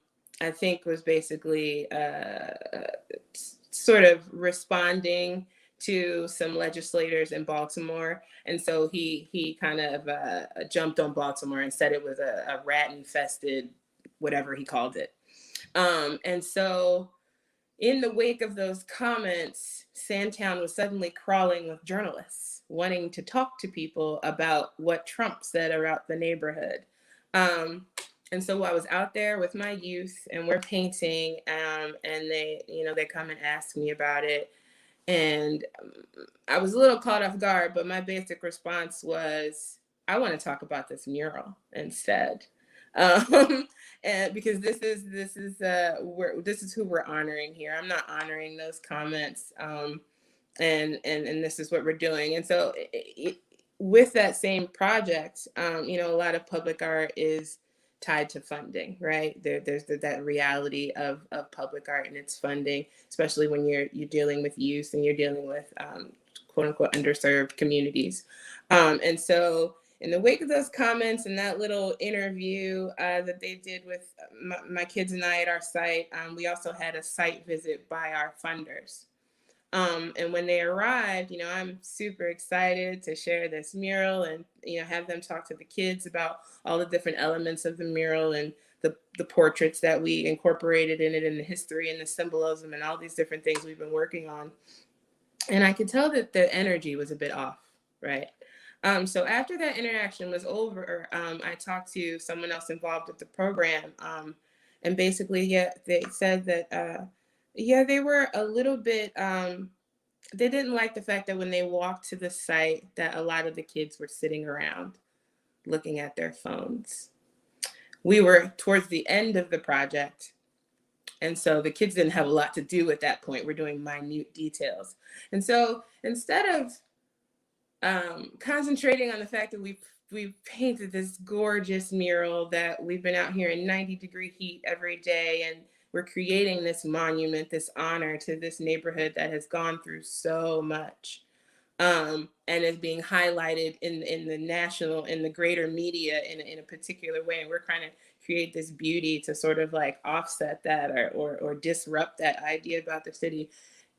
think, was basically sort of responding to some legislators in Baltimore. And so he kind of jumped on Baltimore and said it was a rat-infested, whatever he called it. And so in the wake of those comments, Sandtown was suddenly crawling with journalists wanting to talk to people about what Trump said about the neighborhood. And so I was out there with my youth, and we're painting, and they come and ask me about it. And I was a little caught off guard, but my basic response was, I want to talk about this mural instead. And because this is who we're honoring here. I'm not honoring those comments. And this is what we're doing. And so with that same project, a lot of public art is tied to funding, right? There's that reality of public art and its funding, especially when you're dealing with youth and you're dealing with quote unquote underserved communities. And so in the wake of those comments and that little interview that they did with my kids and I at our site, we also had a site visit by our funders. And when they arrived, I'm super excited to share this mural and, have them talk to the kids about all the different elements of the mural and the portraits that we incorporated in it, and the history and the symbolism and all these different things we've been working on. And I could tell that the energy was a bit off, right? So after that interaction was over, I talked to someone else involved with the program. And basically, they said that, they were a little bit, they didn't like the fact that when they walked to the site, that a lot of the kids were sitting around looking at their phones. We were towards the end of the project, and so the kids didn't have a lot to do at that point. We're doing minute details. And so instead of concentrating on the fact that we've painted this gorgeous mural that we've been out here in 90-degree heat every day, and we're creating this monument, this honor to this neighborhood that has gone through so much, and is being highlighted in the national, in the greater media in a particular way. And we're trying to create this beauty to sort of like offset that or disrupt that idea about the city.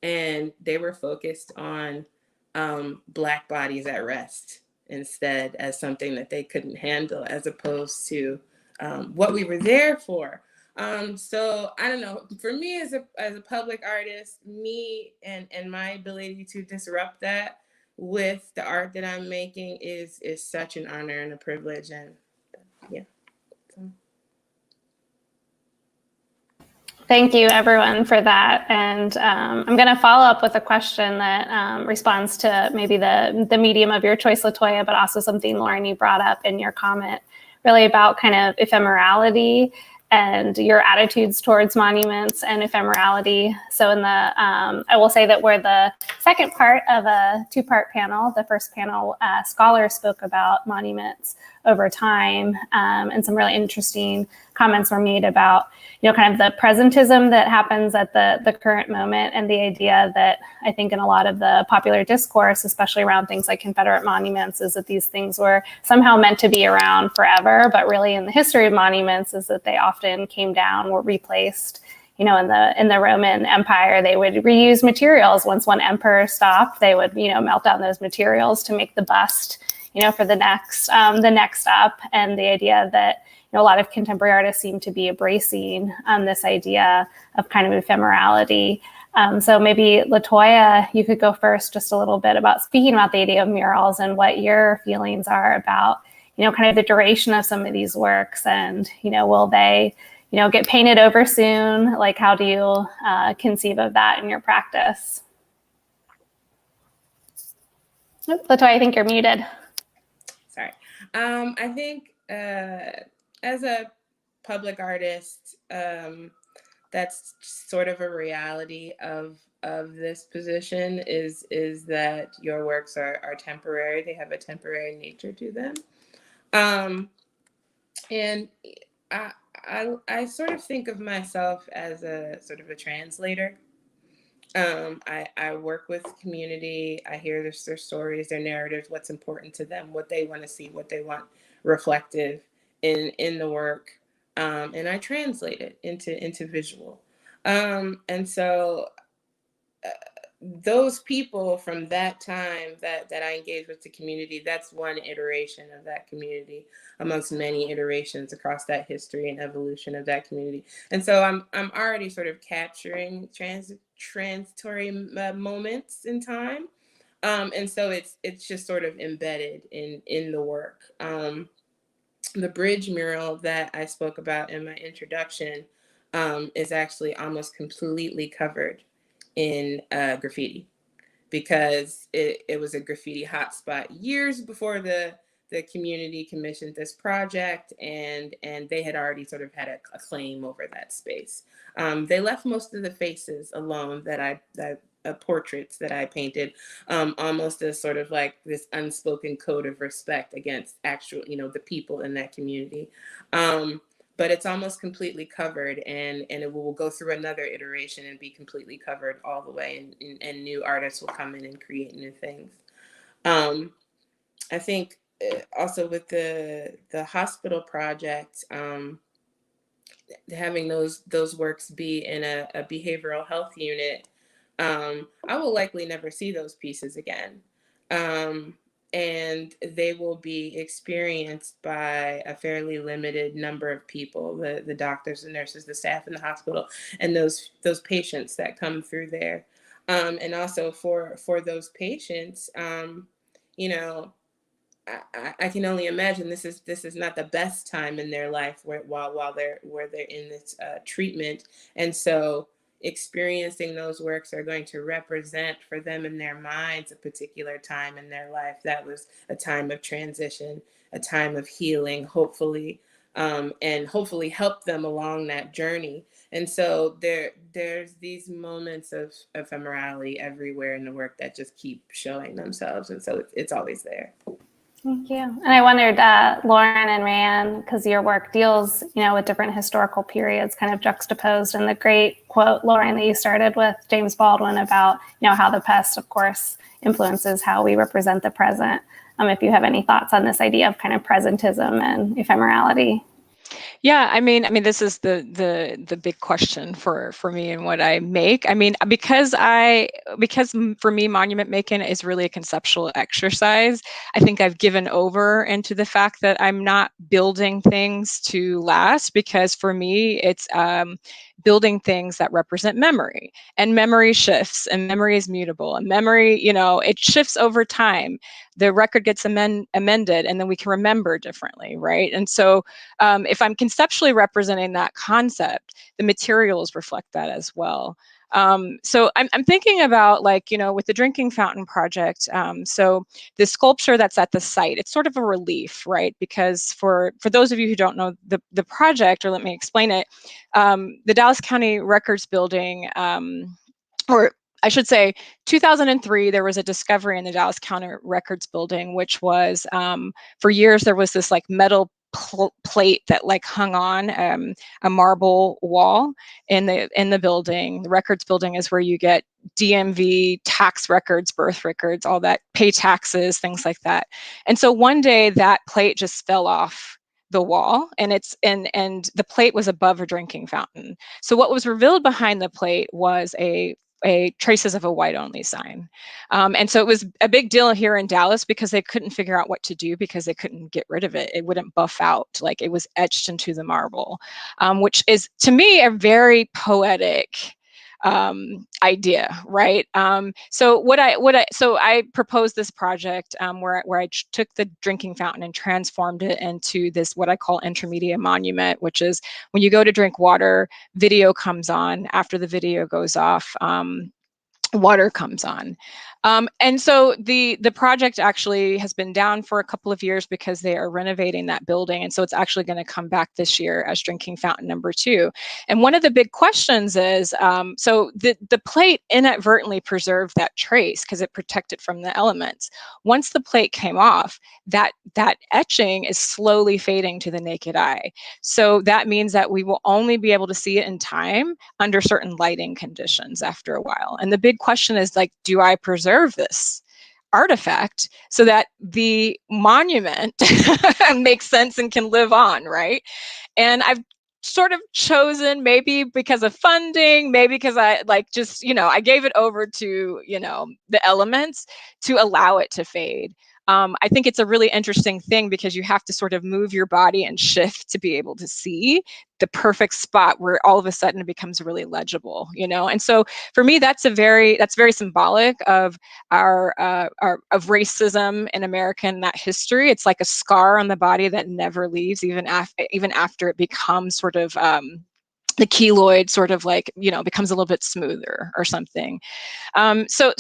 And they were focused on Black bodies at rest instead, as something that they couldn't handle, as opposed to what we were there for, So I don't know, for me as a public artist, me and my ability to disrupt that with the art that I'm making is such an honor and a privilege. And yeah. So. Thank you, everyone, for that. And I'm going to follow up with a question that responds to maybe the medium of your choice, LaToya, but also something, Lauren, you brought up in your comment, really about kind of ephemerality and your attitudes towards monuments and ephemerality. So in the, I will say that we're the second part of a two-part panel. The first panel, scholars spoke about monuments over time, and some really interesting comments were made about, you know, kind of the presentism that happens at the current moment, and the idea that I think in a lot of the popular discourse, especially around things like Confederate monuments, is that these things were somehow meant to be around forever, but really in the history of monuments is that they often came down, were replaced. You know, in the Roman Empire, they would reuse materials. Once one emperor stopped, they would, you know, melt down those materials to make the bust, you know, for the next up. And the idea that, you know, a lot of contemporary artists seem to be embracing this idea of kind of ephemerality. So maybe LaToya, you could go first just a little bit about speaking about the idea of murals and what your feelings are about, you know, kind of the duration of some of these works, and, you know, will they, you know, get painted over soon? Like, how do you conceive of that in your practice? LaToya, I think you're muted. Sorry. I think as a public artist, that's sort of a reality of this position is that your works are temporary. They have a temporary nature to them. And I sort of think of myself as a sort of a translator. I work with community. I hear their stories, their narratives, what's important to them, what they want to see, what they want reflective in the work, and I translate it into visual. And so those people from that time that I engage with the community, that's one iteration of that community amongst many iterations across that history and evolution of that community. And so I'm already sort of capturing transitory moments in time. And so it's just sort of embedded in the work. The bridge mural that I spoke about in my introduction is actually almost completely covered in graffiti, because it was a graffiti hotspot years before the community commissioned this project, and they had already sort of had a claim over that space. They left most of the faces alone that portraits that I painted, almost as sort of like this unspoken code of respect against actual, you know, the people in that community. But it's almost completely covered, and it will go through another iteration and be completely covered all the way, and new artists will come in and create new things. I think also with the hospital project, having those works be in a behavioral health unit, I will likely never see those pieces again. And they will be experienced by a fairly limited number of people, the doctors and nurses, the staff in the hospital, and those patients that come through there. And also for those patients, you know, I can only imagine this is not the best time in their life while they're in this treatment. And so experiencing those works are going to represent for them in their minds a particular time in their life that was a time of transition, a time of healing, hopefully, and hopefully help them along that journey. And so there's these moments of ephemerality everywhere in the work that just keep showing themselves. And so it's always there. Thank you. And I wondered, Lauren and Rayyane, because your work deals, you know, with different historical periods kind of juxtaposed, and the great quote, Lauren, that you started with James Baldwin about, you know, how the past, of course, influences how we represent the present. If you have any thoughts on this idea of kind of presentism and ephemerality. Yeah, I mean, this is the big question for me and what I make. I mean, because for me, monument making is really a conceptual exercise. I think I've given over into the fact that I'm not building things to last, because for me, it's building things that represent memory, and memory shifts, and memory is mutable, and memory, it shifts over time. The record gets amended, and then we can remember differently, right? And so if I'm conceptually representing that concept, the materials reflect that as well. So I'm thinking about, like, with the drinking fountain project, so the sculpture that's at the site, it's sort of a relief, right? Because for those of you who don't know the project, or let me explain it, the Dallas County Records Building, or I should say, 2003, there was a discovery in the Dallas County Records Building, which was, for years, there was this like metal plate that like hung on a marble wall in the building. The records building is where you get DMV tax records, birth records, all that, pay taxes, things like that. And so one day that plate just fell off the wall, and the plate was above a drinking fountain. So what was revealed behind the plate was a traces of a white only sign. And so it was a big deal here in Dallas, because they couldn't figure out what to do, because they couldn't get rid of it. It wouldn't buff out, like it was etched into the marble, which is, to me, a very poetic idea, right? So I proposed this project where I took the drinking fountain and transformed it into this, what I call intermedia monument, which is when you go to drink water, video comes on. After the video goes off, water comes on. And so the project actually has been down for a couple of years because they are renovating that building. And so it's actually going to come back this year as drinking fountain number 2. And one of the big questions is, so the plate inadvertently preserved that trace because it protected from the elements. Once the plate came off, that etching is slowly fading to the naked eye. So that means that we will only be able to see it in time under certain lighting conditions after a while. And the big question is, like, do I preserve this artifact so that the monument makes sense and can live on, right? And I've sort of chosen, maybe because of funding, maybe because I I gave it over to, the elements to allow it to fade. I think it's a really interesting thing, because you have to sort of move your body and shift to be able to see the perfect spot where all of a sudden it becomes really legible, And so for me, that's very symbolic of of racism in America and that history. It's like a scar on the body that never leaves, even after it becomes sort of the keloid sort of becomes a little bit smoother or something. So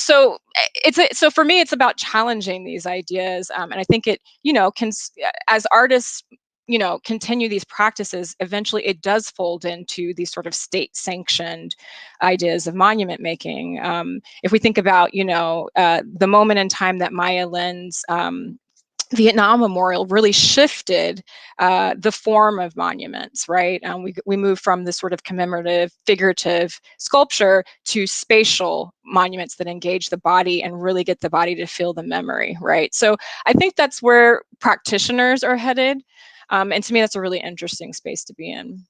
for me, it's about challenging these ideas, and I think it, can, as artists, continue these practices, eventually it does fold into these sort of state-sanctioned ideas of monument making. If we think about, the moment in time that Maya Lin's Vietnam Memorial really shifted the form of monuments, right? We moved from this sort of commemorative, figurative sculpture to spatial monuments that engage the body and really get the body to feel the memory, right? So I think that's where practitioners are headed. And to me, that's a really interesting space to be in.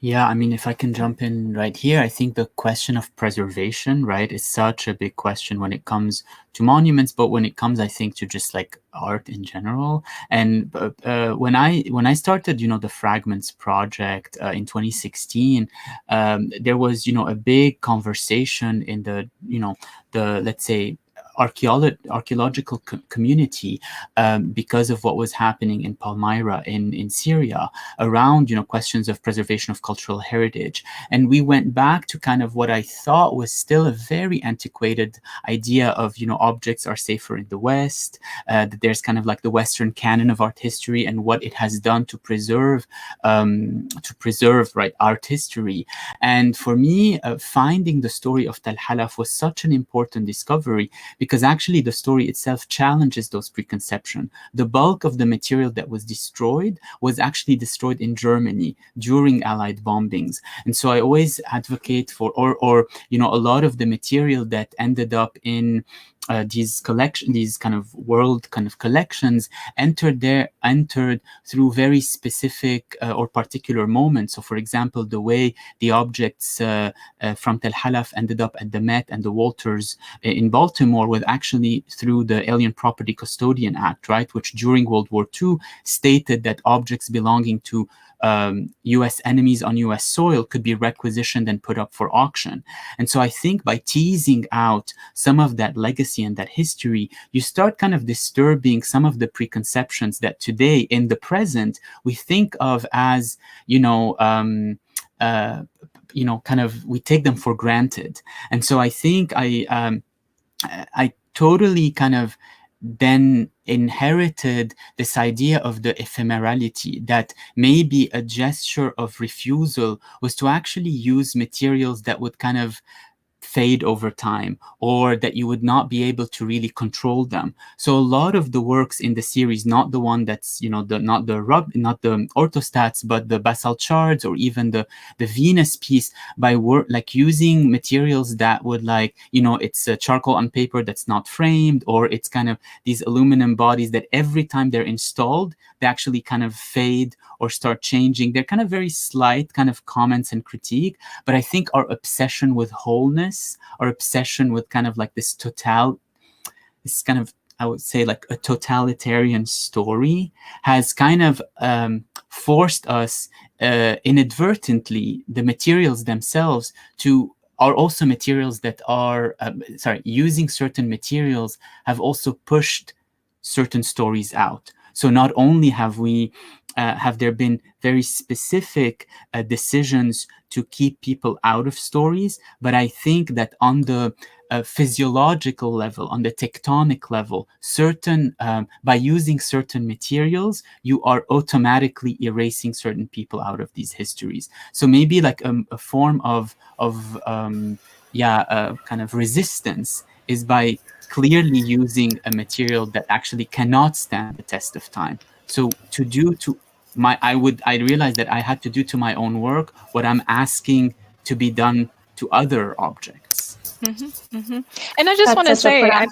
Yeah, I mean, if I can jump in right here, I think the question of preservation, right, is such a big question when it comes to monuments, but when it comes, I think, to just like art in general. And when I started, the Fragments project in 2016, there was, a big conversation in the, let's say, archaeological community because of what was happening in Palmyra in Syria around questions of preservation of cultural heritage. And we went back to kind of what I thought was still a very antiquated idea of objects are safer in the West, that there's kind of like the Western canon of art history and what it has done to preserve right art history. And for me, finding the story of Tal Halaf was such an important discovery, because actually the story itself challenges those preconceptions. The bulk of the material that was destroyed was actually destroyed in Germany during Allied bombings. And so I always advocate for, or a lot of the material that ended up in these kind of world kind of collections entered through very specific or particular moments. So, for example, the way the objects from Tel Halaf ended up at the Met and the Walters in Baltimore was actually through the Alien Property Custodian Act, right, which during World War II stated that objects belonging to U.S. enemies on U.S. soil could be requisitioned and put up for auction. And so I think by teasing out some of that legacy and that history, you start kind of disturbing some of the preconceptions that today in the present we think of as, kind of, we take them for granted. And so I think I totally kind of then inherited this idea of the ephemerality, that maybe a gesture of refusal was to actually use materials that would kind of fade over time, or that you would not be able to really control them. So a lot of the works in the series, not the one that's, not the orthostats, but the basalt shards, or even the Venus piece, by like using materials that would, like, it's a charcoal on paper that's not framed, or it's kind of these aluminum bodies that every time they're installed, they actually kind of fade or start changing. They're kind of very slight kind of comments and critique, but I think our obsession with wholeness, our obsession with kind of like this kind of, I would say, like a totalitarian story, has kind of forced us inadvertently, the materials themselves are also materials that are, using certain materials have also pushed certain stories out. So not only have there been very specific decisions to keep people out of stories, but I think that on the physiological level, on the tectonic level, by using certain materials, you are automatically erasing certain people out of these histories. So maybe like a form of kind of resistance is by clearly using a material that actually cannot stand the test of time. So I realized that I had to do to my own work what I'm asking to be done to other objects. Mm-hmm, mm-hmm. And I just want to say, and I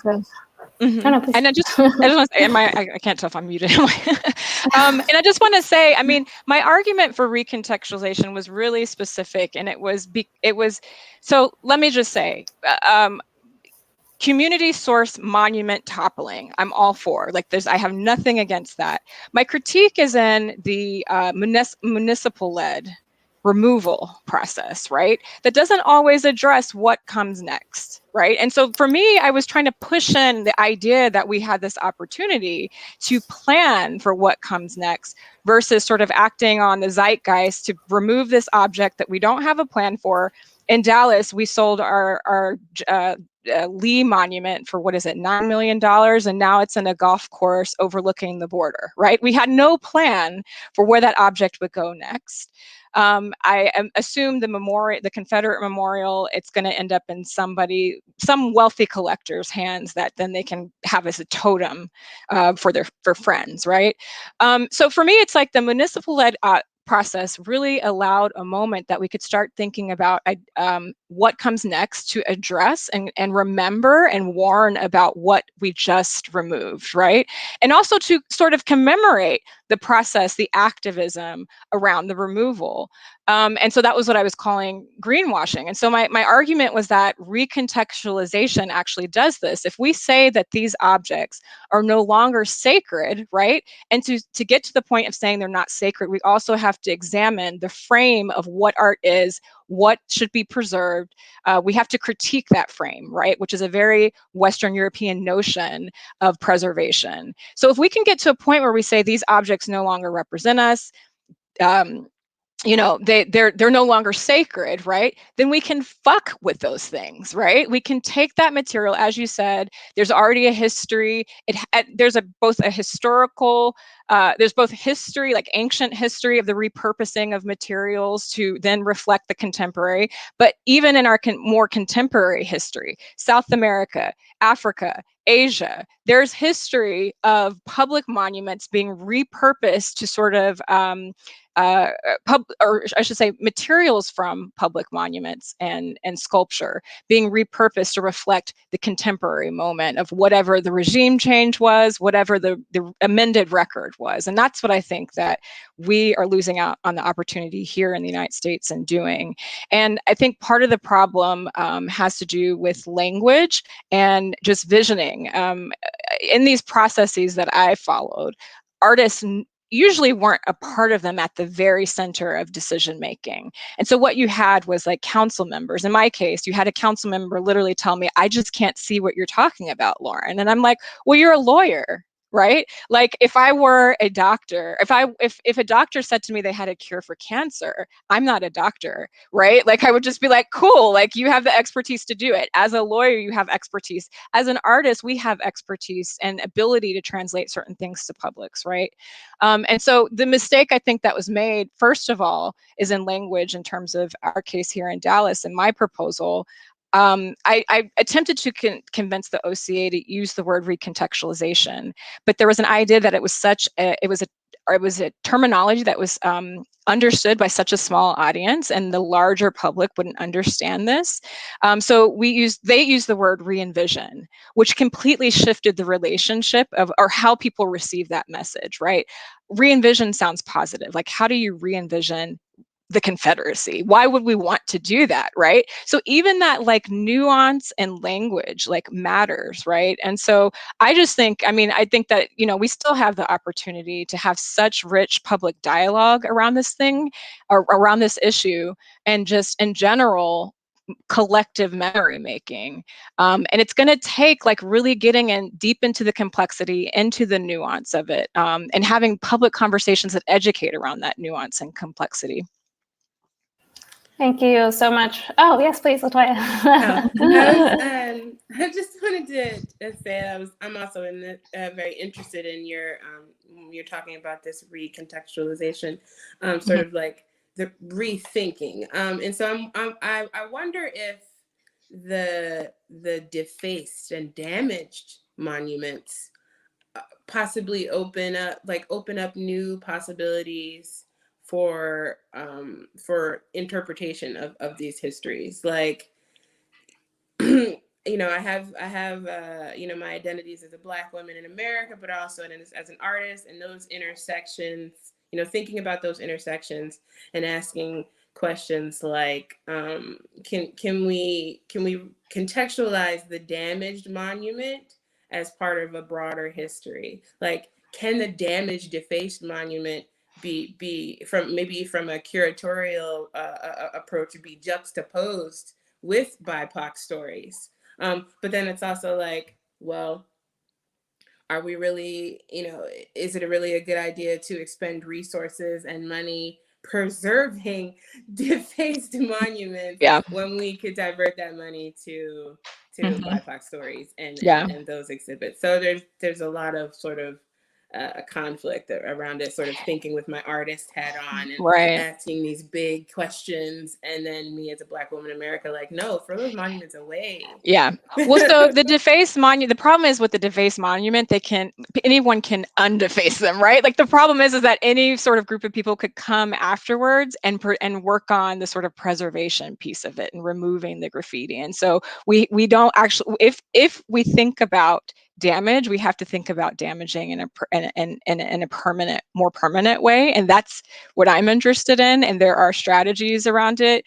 just want to say, I can't tell if I'm muted. And I just want to say, I mean, my argument for recontextualization was really specific, and it was so let me just say, community source monument toppling, I'm all for. Like, I have nothing against that. My critique is in the municipal-led removal process, right? That doesn't always address what comes next, right? And so for me, I was trying to push in the idea that we had this opportunity to plan for what comes next, versus sort of acting on the zeitgeist to remove this object that we don't have a plan for. In Dallas, we sold our Lee monument for, what is it, $9 million, and now it's in a golf course overlooking the border, right? We had no plan for where that object would go next. I assume the Confederate memorial, it's going to end up in some wealthy collector's hands that then they can have as a totem for friends, right? So for me, it's like the municipal-led process really allowed a moment that we could start thinking about what comes next, to address and remember and warn about what we just removed, right? And also to sort of commemorate the process, the activism around the removal. And so that was what I was calling greenwashing. And so my argument was that recontextualization actually does this. If we say that these objects are no longer sacred, right? And to get to the point of saying they're not sacred, we also have to examine the frame of what art is, what should be preserved. We have to critique that frame, right? Which is a very Western European notion of preservation. So if we can get to a point where we say these objects no longer represent us, they're no longer sacred, right? Then we can fuck with those things, right? We can take that material, as you said, there's already a history. There's both a historical there's both history, like ancient history of the repurposing of materials to then reflect the contemporary, but even in our more contemporary history, South America, Africa, Asia, there's history of public monuments being repurposed to sort of or I should say materials from public monuments and sculpture being repurposed to reflect the contemporary moment of whatever the regime change was, whatever the amended record was. And that's what I think that we are losing out on the opportunity here in the United States in doing. And I think part of the problem has to do with language and just visioning. In these processes that I followed, artists usually weren't a part of them at the very center of decision making. And so what you had was like council members. In my case, you had a council member literally tell me, I just can't see what you're talking about, Lauren. And I'm like, well, you're a lawyer, right? Like if I were a doctor, if a doctor said to me they had a cure for cancer, I'm not a doctor, right? Like I would just be like, cool, like you have the expertise to do it. As a lawyer, you have expertise. As an artist, we have expertise and ability to translate certain things to publics, right? And so the mistake I think that was made, first of all, is in language in terms of our case here in Dallas and my proposal. I attempted to convince the OCA to use the word recontextualization, but there was an idea that it was a terminology that was understood by such a small audience, and the larger public wouldn't understand this. So they used the word re-envision, which completely shifted the relationship of, or how people receive that message, right? Re-envision sounds positive. Like, how do you re-envision the Confederacy? Why would we want to do that, right? So even that like nuance and language like matters, right? And so I just think, I think that, we still have the opportunity to have such rich public dialogue around this thing, or around this issue, and just in general, collective memory making. And it's going to take like really getting in deep into the complexity, into the nuance of it, and having public conversations that educate around that nuance and complexity. Thank you so much. Oh, yes, please, LaToya. I just wanted to say I'm also very interested in your when you're talking about this recontextualization, sort of like the rethinking. And so I wonder if the defaced and damaged monuments possibly open up new possibilities for interpretation of these histories. Like, I have my identities as a Black woman in America, but also as an artist, and those intersections, thinking about those intersections and asking questions like, can we contextualize the damaged monument as part of a broader history? Like, can the damaged, defaced monument be from a curatorial approach, be juxtaposed with BIPOC stories? But then it's also like, well, are we really, is it really a good idea to expend resources and money preserving defaced monuments when we could divert that money to BIPOC stories and those exhibits? So there's a lot of sort of a conflict around it, sort of thinking with my artist hat on and asking these big questions, and then me as a Black woman in America, like, no, throw those monuments away. Yeah. Well, so the defaced monument, the problem is with the defaced monument, anyone can undeface them, right? Like the problem is that any sort of group of people could come afterwards and work on the sort of preservation piece of it and removing the graffiti. And so we don't actually, if we think about damage, we have to think about damaging in a permanent, more permanent way, and that's what I'm interested in. And there are strategies around it,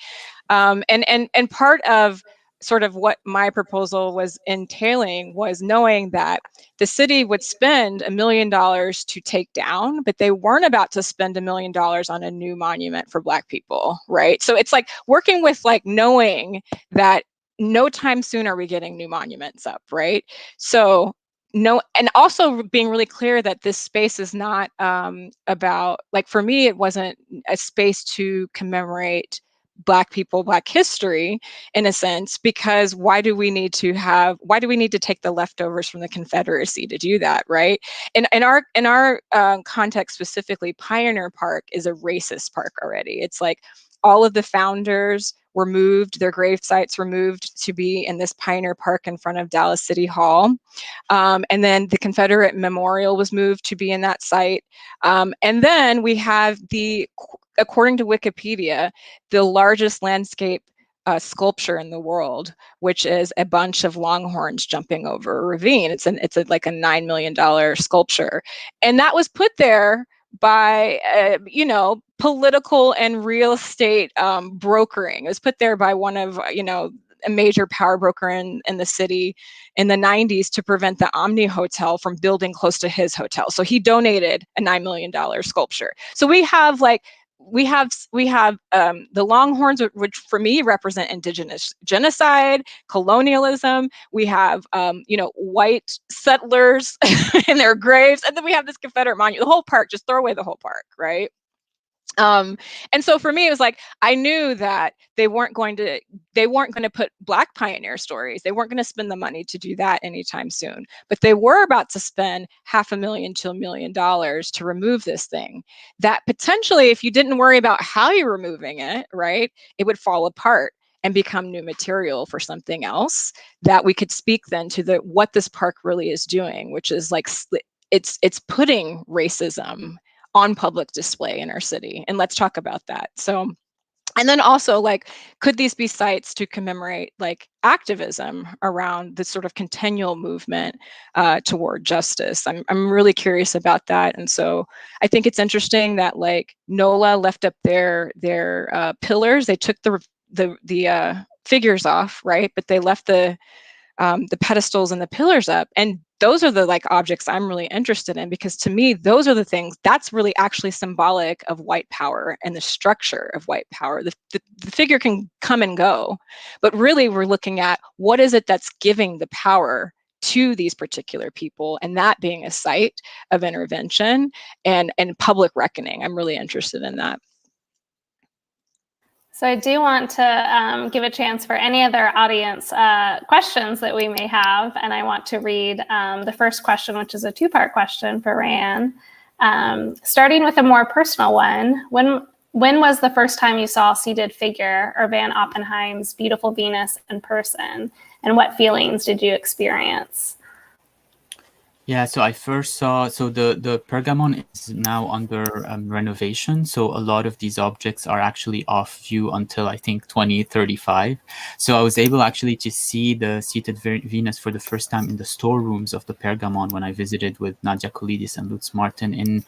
and part of sort of what my proposal was entailing was knowing that the city would spend $1 million to take down, but they weren't about to spend $1 million on a new monument for Black people, right? So it's like working with like knowing that no time soon are we getting new monuments up, right? So no, and also being really clear that this space is not about, like for me, it wasn't a space to commemorate Black people, Black history, in a sense, because why do we need to take the leftovers from the Confederacy to do that, right? And in our context specifically, Pioneer Park is a racist park already. It's like all of the founders were moved, their grave sites were moved to be in this Pioneer Park in front of Dallas City Hall. And then the Confederate Memorial was moved to be in that site. And then we have according to Wikipedia, the largest landscape sculpture in the world, which is a bunch of longhorns jumping over a ravine. It's like a $9 million sculpture. And that was put there by, political and real estate brokering. It was put there by one of, a major power broker in the city in the 90s to prevent the Omni Hotel from building close to his hotel. So he donated a $9 million sculpture. So we have the Longhorns, which for me represent indigenous genocide, colonialism. We have, white settlers in their graves. And then we have this Confederate monument, the whole park, just throw away the whole park, right? And so for me, it was like, I knew that they weren't going to put Black pioneer stories. They weren't going to spend the money to do that anytime soon, but they were about to spend $500,000 to $1 million to remove this thing that potentially, if you didn't worry about how you're removing it, right, it would fall apart and become new material for something else that we could speak then to what this park really is doing, which is like, it's putting racism on public display in our city. And let's talk about that. So, and then also, like, could these be sites to commemorate like activism around this sort of continual movement toward justice? I'm really curious about that. And so I think it's interesting that like NOLA left up their pillars. They took the figures off, right? But they left the pedestals and the pillars up. And those are the like objects I'm really interested in, because to me, those are the things that's really actually symbolic of white power and the structure of white power. The figure can come and go, but really we're looking at what is it that's giving the power to these particular people, and that being a site of intervention and public reckoning. I'm really interested in that. So I do want to give a chance for any other audience questions that we may have. And I want to read the first question, which is a two-part question for Rayyane. Starting with a more personal one, when was the first time you saw a seated figure or Van Oppenheim's Beautiful Venus in person? And what feelings did you experience? Yeah, so I first saw, so the Pergamon is now under renovation. So a lot of these objects are actually off view until I think 2035. So I was able actually to see the seated Venus for the first time in the storerooms of the Pergamon when I visited with Nadia Koulidis and Lutz Martin in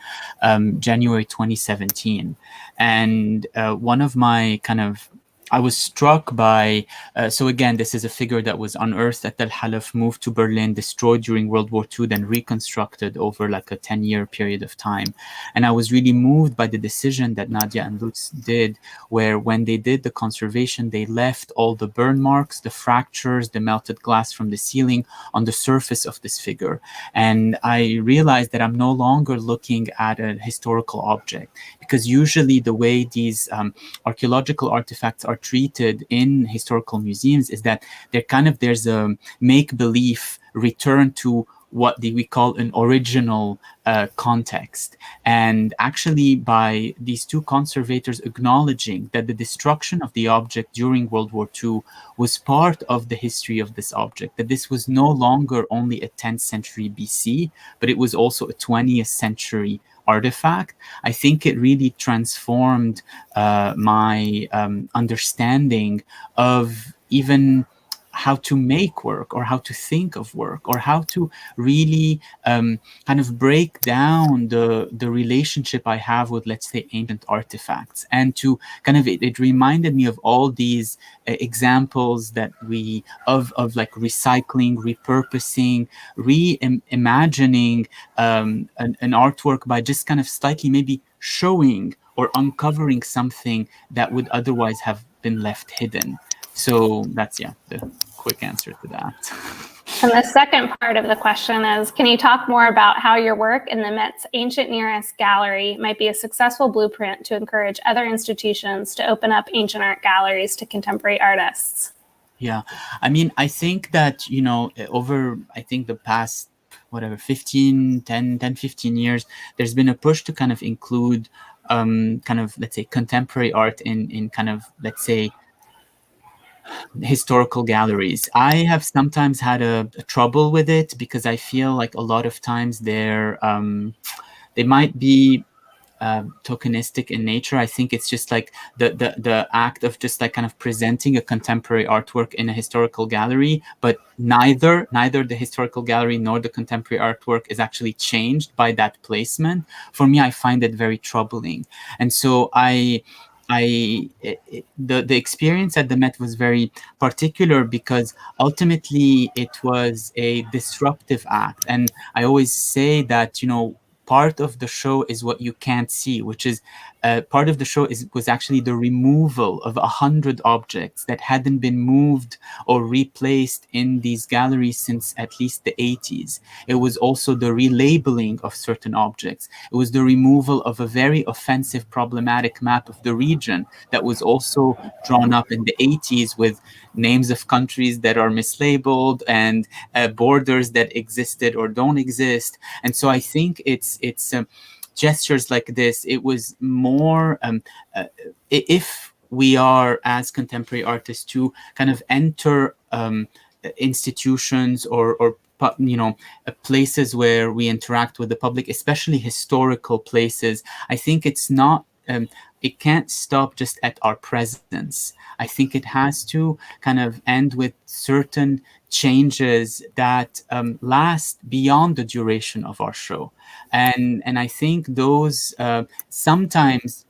January 2017. And one of my I was struck by, so again, this is a figure that was unearthed at Tel Halaf, moved to Berlin, destroyed during World War II, then reconstructed over like a 10-year period of time. And I was really moved by the decision that Nadia and Lutz did, where when they did the conservation, they left all the burn marks, the fractures, the melted glass from the ceiling on the surface of this figure. And I realized that I'm no longer looking at a historical object, because usually the way these archaeological artifacts are treated in historical museums is that there's a make-believe return to what we call an original context. And actually, by these two conservators acknowledging that the destruction of the object during World War II was part of the history of this object, that this was no longer only a 10th century BC, but it was also a 20th century artifact, I think it really transformed my understanding of even how to make work, or how to think of work, or how to really kind of break down the relationship I have with, let's say, ancient artifacts. And to kind of, it reminded me of all these examples that of like recycling, repurposing, reimagining an artwork by just kind of slightly maybe showing or uncovering something that would otherwise have been left hidden. So that's, yeah, the quick answer to that. And the second part of the question is, can you talk more about how your work in the Met's Ancient Nearest Gallery might be a successful blueprint to encourage other institutions to open up ancient art galleries to contemporary artists? Yeah, I mean, I think that, you know, over, I think the past, whatever, 15 years, there's been a push to kind of include kind of, let's say, contemporary art in kind of, let's say, historical galleries. I have sometimes had a trouble with it because I feel like a lot of times they might be tokenistic in nature. I think it's just like the act of just like kind of presenting a contemporary artwork in a historical gallery, but neither the historical gallery nor the contemporary artwork is actually changed by that placement. For me, I find it very troubling. And so the experience at the Met was very particular because ultimately it was a disruptive act. And I always say that, you know, part of the show is what you can't see, which is part of the show was actually the removal of 100 objects that hadn't been moved or replaced in these galleries since at least the 80s. It was also the relabeling of certain objects. It was the removal of a very offensive, problematic map of the region that was also drawn up in the 80s with names of countries that are mislabeled and borders that existed or don't exist. And so I think it's gestures like this. It was more if we are as contemporary artists to kind of enter institutions or you know, places where we interact with the public, especially historical places. I think it's not it can't stop just at our presence. I think it has to kind of end with certain changes that last beyond the duration of our show. And I think those sometimes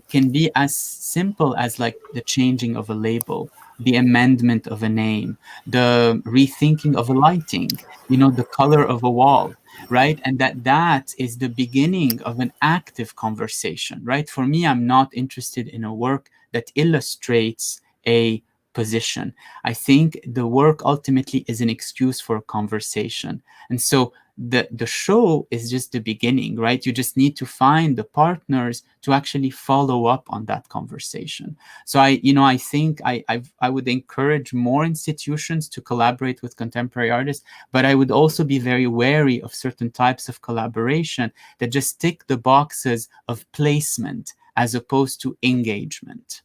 can be as simple as like the changing of a label, the amendment of a name, the rethinking of a lighting, you know, the color of a wall, right? And that is the beginning of an active conversation, right? For me, I'm not interested in a work that illustrates a position. I think the work ultimately is an excuse for a conversation. And so the show is just the beginning, right? You just need to find the partners to actually follow up on that conversation. So I think I would encourage more institutions to collaborate with contemporary artists, but I would also be very wary of certain types of collaboration that just tick the boxes of placement as opposed to engagement.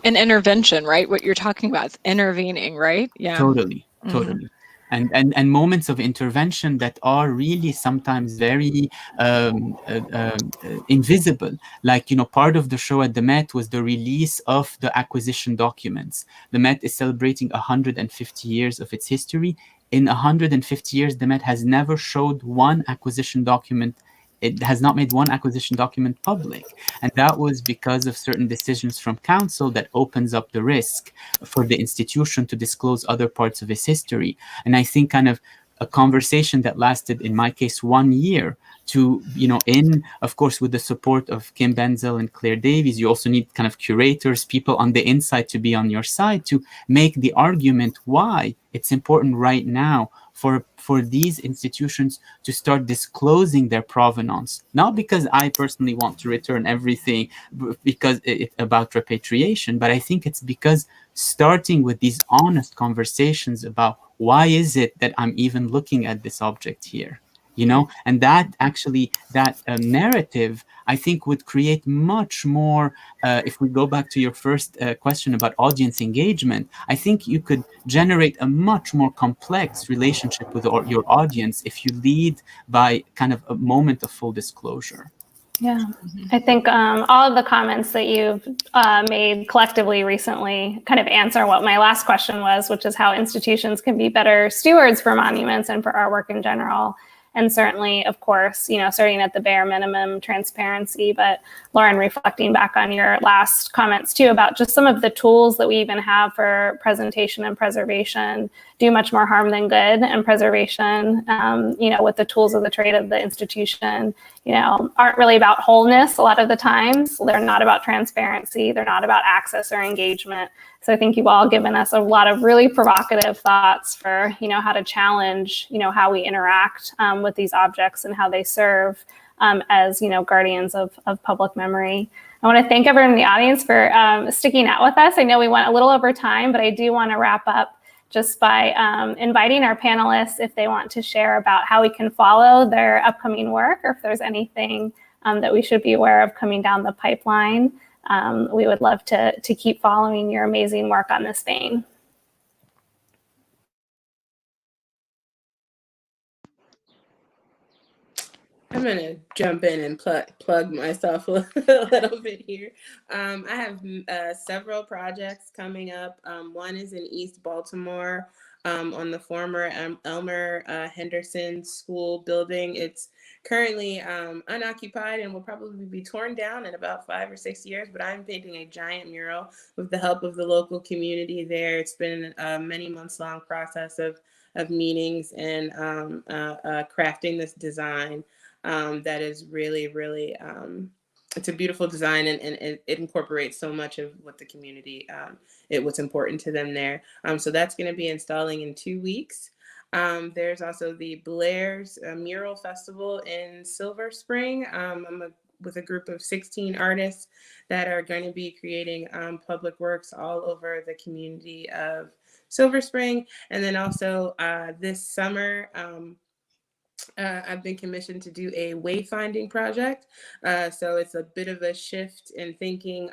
An intervention, right? What you're talking about is intervening, right? Yeah. Totally. And moments of intervention that are really sometimes very invisible. Like, you know, part of the show at the Met was the release of the acquisition documents. The Met is celebrating 150 years of its history. In 150 years, the Met has never showed one acquisition document. It has not made one acquisition document public. And that was because of certain decisions from council that opens up the risk for the institution to disclose other parts of its history. And I think kind of a conversation that lasted, in my case, 1 year to, you know, of course, with the support of Kim Benzel and Claire Davies, you also need kind of curators, people on the inside to be on your side to make the argument why it's important right now for these institutions to start disclosing their provenance. Not because I personally want to return everything because it's about repatriation, but I think it's because starting with these honest conversations about why is it that I'm even looking at this object here? You know, and that actually, that narrative, I think, would create much more, if we go back to your first question about audience engagement, I think you could generate a much more complex relationship with your audience if you lead by kind of a moment of full disclosure. Yeah, I think all of the comments that you've made collectively recently kind of answer what my last question was, which is how institutions can be better stewards for monuments and for our work in general. And certainly, of course, you know, starting at the bare minimum, transparency. But Lauren, reflecting back on your last comments too about just some of the tools that we even have for presentation and preservation do much more harm than good. And preservation, you know, with the tools of the trade of the institution, aren't really about wholeness a lot of the times. They're not about transparency. They're not about access or engagement. So I think you've all given us a lot of really provocative thoughts for, how to challenge, how we interact with these objects and how they serve as, guardians of public memory. I want to thank everyone in the audience for sticking out with us. I know we went a little over time, but I do want to wrap up just by inviting our panelists if they want to share about how we can follow their upcoming work, or if there's anything that we should be aware of coming down the pipeline. We would love to keep following your amazing work on this vein. I'm gonna jump in and plug myself a little bit here. I have several projects coming up. One is in East Baltimore on the former Elmer Henderson School building. It's currently unoccupied and will probably be torn down in about 5 or 6 years, but I'm painting a giant mural with the help of the local community there. It's been a many months long process of meetings and crafting this design. That is really, really, it's a beautiful design, and it incorporates so much of what the community, what's important to them there. So that's going to be installing in 2 weeks. There's also the Blair's Mural Festival in Silver Spring. I'm with a group of 16 artists that are going to be creating public works all over the community of Silver Spring. And then also this summer, I've been commissioned to do a wayfinding project. So it's a bit of a shift in thinking.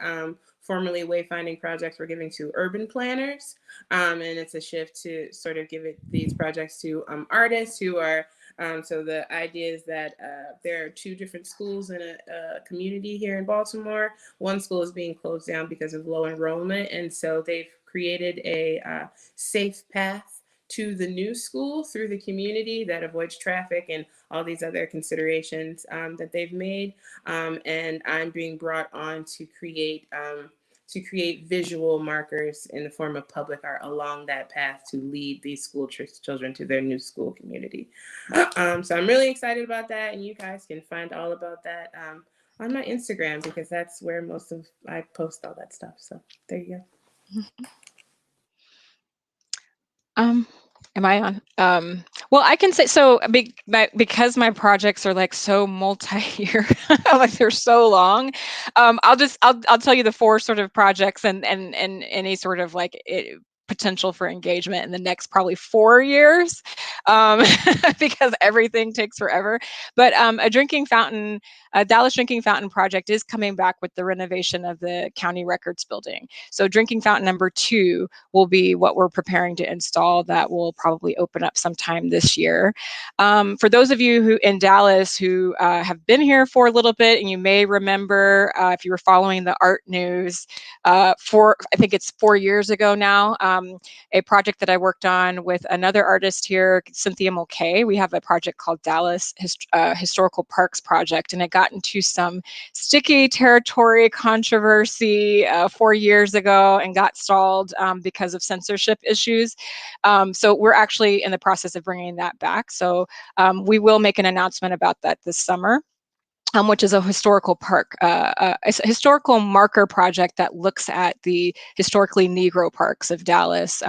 Formerly, wayfinding projects were given to urban planners, and it's a shift to sort of give these projects to artists who are. So the idea is that there are 2 different schools in a community here in Baltimore. One school is being closed down because of low enrollment, and so they've created a safe path to the new school through the community that avoids traffic and all these other considerations that they've made. And I'm being brought on to create visual markers in the form of public art along that path to lead these school children to their new school community. So I'm really excited about that, and you guys can find all about that on my Instagram, because that's where I post all that stuff. So there you go. Am I on? Well, I can say, so because my projects are like so multi-year, like they're so long, I'll tell you the 4 sort of projects and any sort of like potential for engagement in the next probably 4 years, because everything takes forever. But a Dallas Drinking Fountain project is coming back with the renovation of the county records building. So Drinking Fountain number 2 will be what we're preparing to install. That will probably open up sometime this year. For those of you who in Dallas who have been here for a little bit, and you may remember if you were following the art news, I think it's 4 years ago now, a project that I worked on with another artist here, Cynthia Mulcahy. We have a project called Dallas Historical Parks Project, and it got into some sticky territory controversy 4 years ago and got stalled because of censorship issues. So we're actually in the process of bringing that back. So we will make an announcement about that this summer. Which is a historical park, a historical marker project that looks at the historically Negro parks of Dallas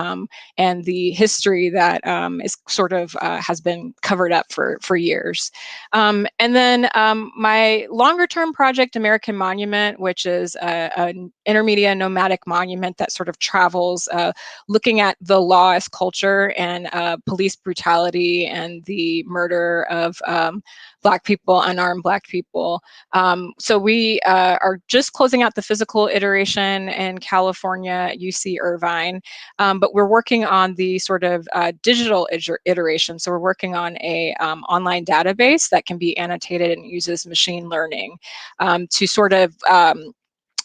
and the history that is sort of has been covered up for years. And then my longer term project, American Monument, which is an intermedia nomadic monument that sort of travels looking at the law as culture and police brutality and the murder of Black people, unarmed Black people. So we are just closing out the physical iteration in California at UC Irvine, but we're working on the sort of digital iteration. So we're working on a online database that can be annotated and uses machine learning to sort of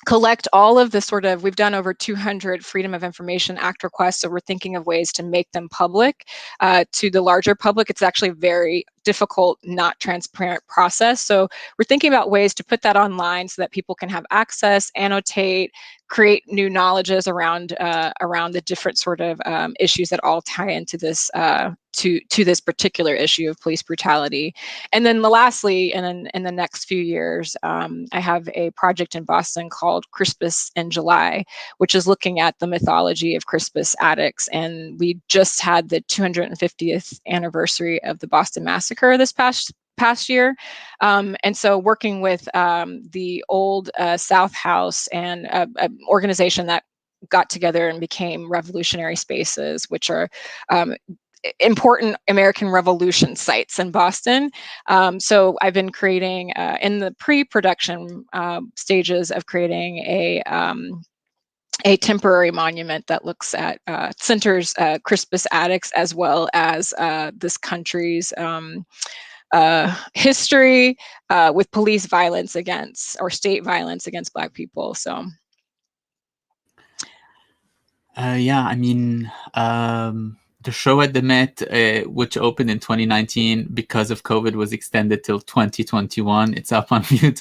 collect all of the sort of, we've done over 200 Freedom of Information Act requests, so we're thinking of ways to make them public to the larger public. It's actually very difficult, not transparent process. So we're thinking about ways to put that online so that people can have access, annotate, create new knowledges around around the different sort of issues that all tie into this to this particular issue of police brutality. And then lastly, in the next few years, I have a project in Boston called Crispus in July, which is looking at the mythology of Crispus addicts. And we just had the 250th anniversary of the Boston Massacre this past year. And so working with the old South House and an organization that got together and became Revolutionary Spaces, which are important American Revolution sites in Boston. So I've been creating, in the pre-production stages of creating a temporary monument that looks at, centers Crispus addicts as well as this country's history with police violence against, or state violence against Black people. So. Yeah, I mean, the show at the Met, which opened in 2019 because of COVID, was extended till 2021. It's up on view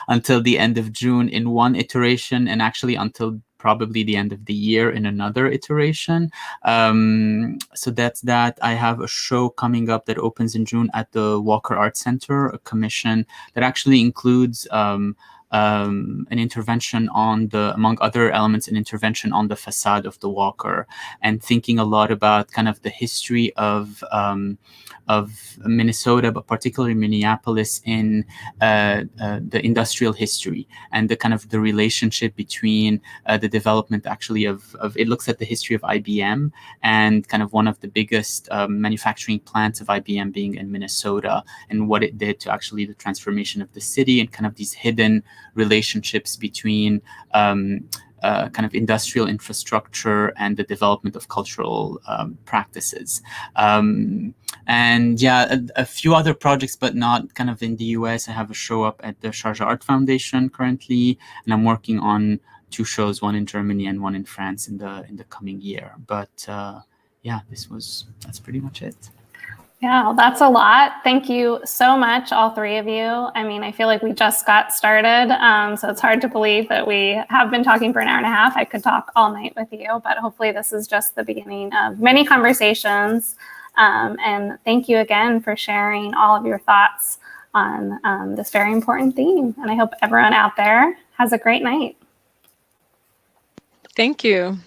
until the end of June in one iteration, and actually until probably the end of the year in another iteration. So that's that. I have a show coming up that opens in June at the Walker Art Center, a commission that actually includes an intervention on among other elements, an intervention on the facade of the Walker, and thinking a lot about kind of the history of Minnesota, but particularly Minneapolis in the industrial history, and the kind of the relationship between the development actually of it looks at the history of IBM, and kind of one of the biggest manufacturing plants of IBM being in Minnesota, and what it did to actually the transformation of the city, and kind of these hidden relationships between kind of industrial infrastructure and the development of cultural practices. And yeah, a few other projects, but not kind of in the US. I have a show up at the Sharjah Art Foundation currently, and I'm working on 2 shows, one in Germany and one in France in the coming year. But yeah, that's pretty much it. Yeah, well, that's a lot. Thank you so much, all 3 of you. I mean, I feel like we just got started, so it's hard to believe that we have been talking for an hour and a half. I could talk all night with you, but hopefully this is just the beginning of many conversations. And thank you again for sharing all of your thoughts on this very important theme. And I hope everyone out there has a great night. Thank you.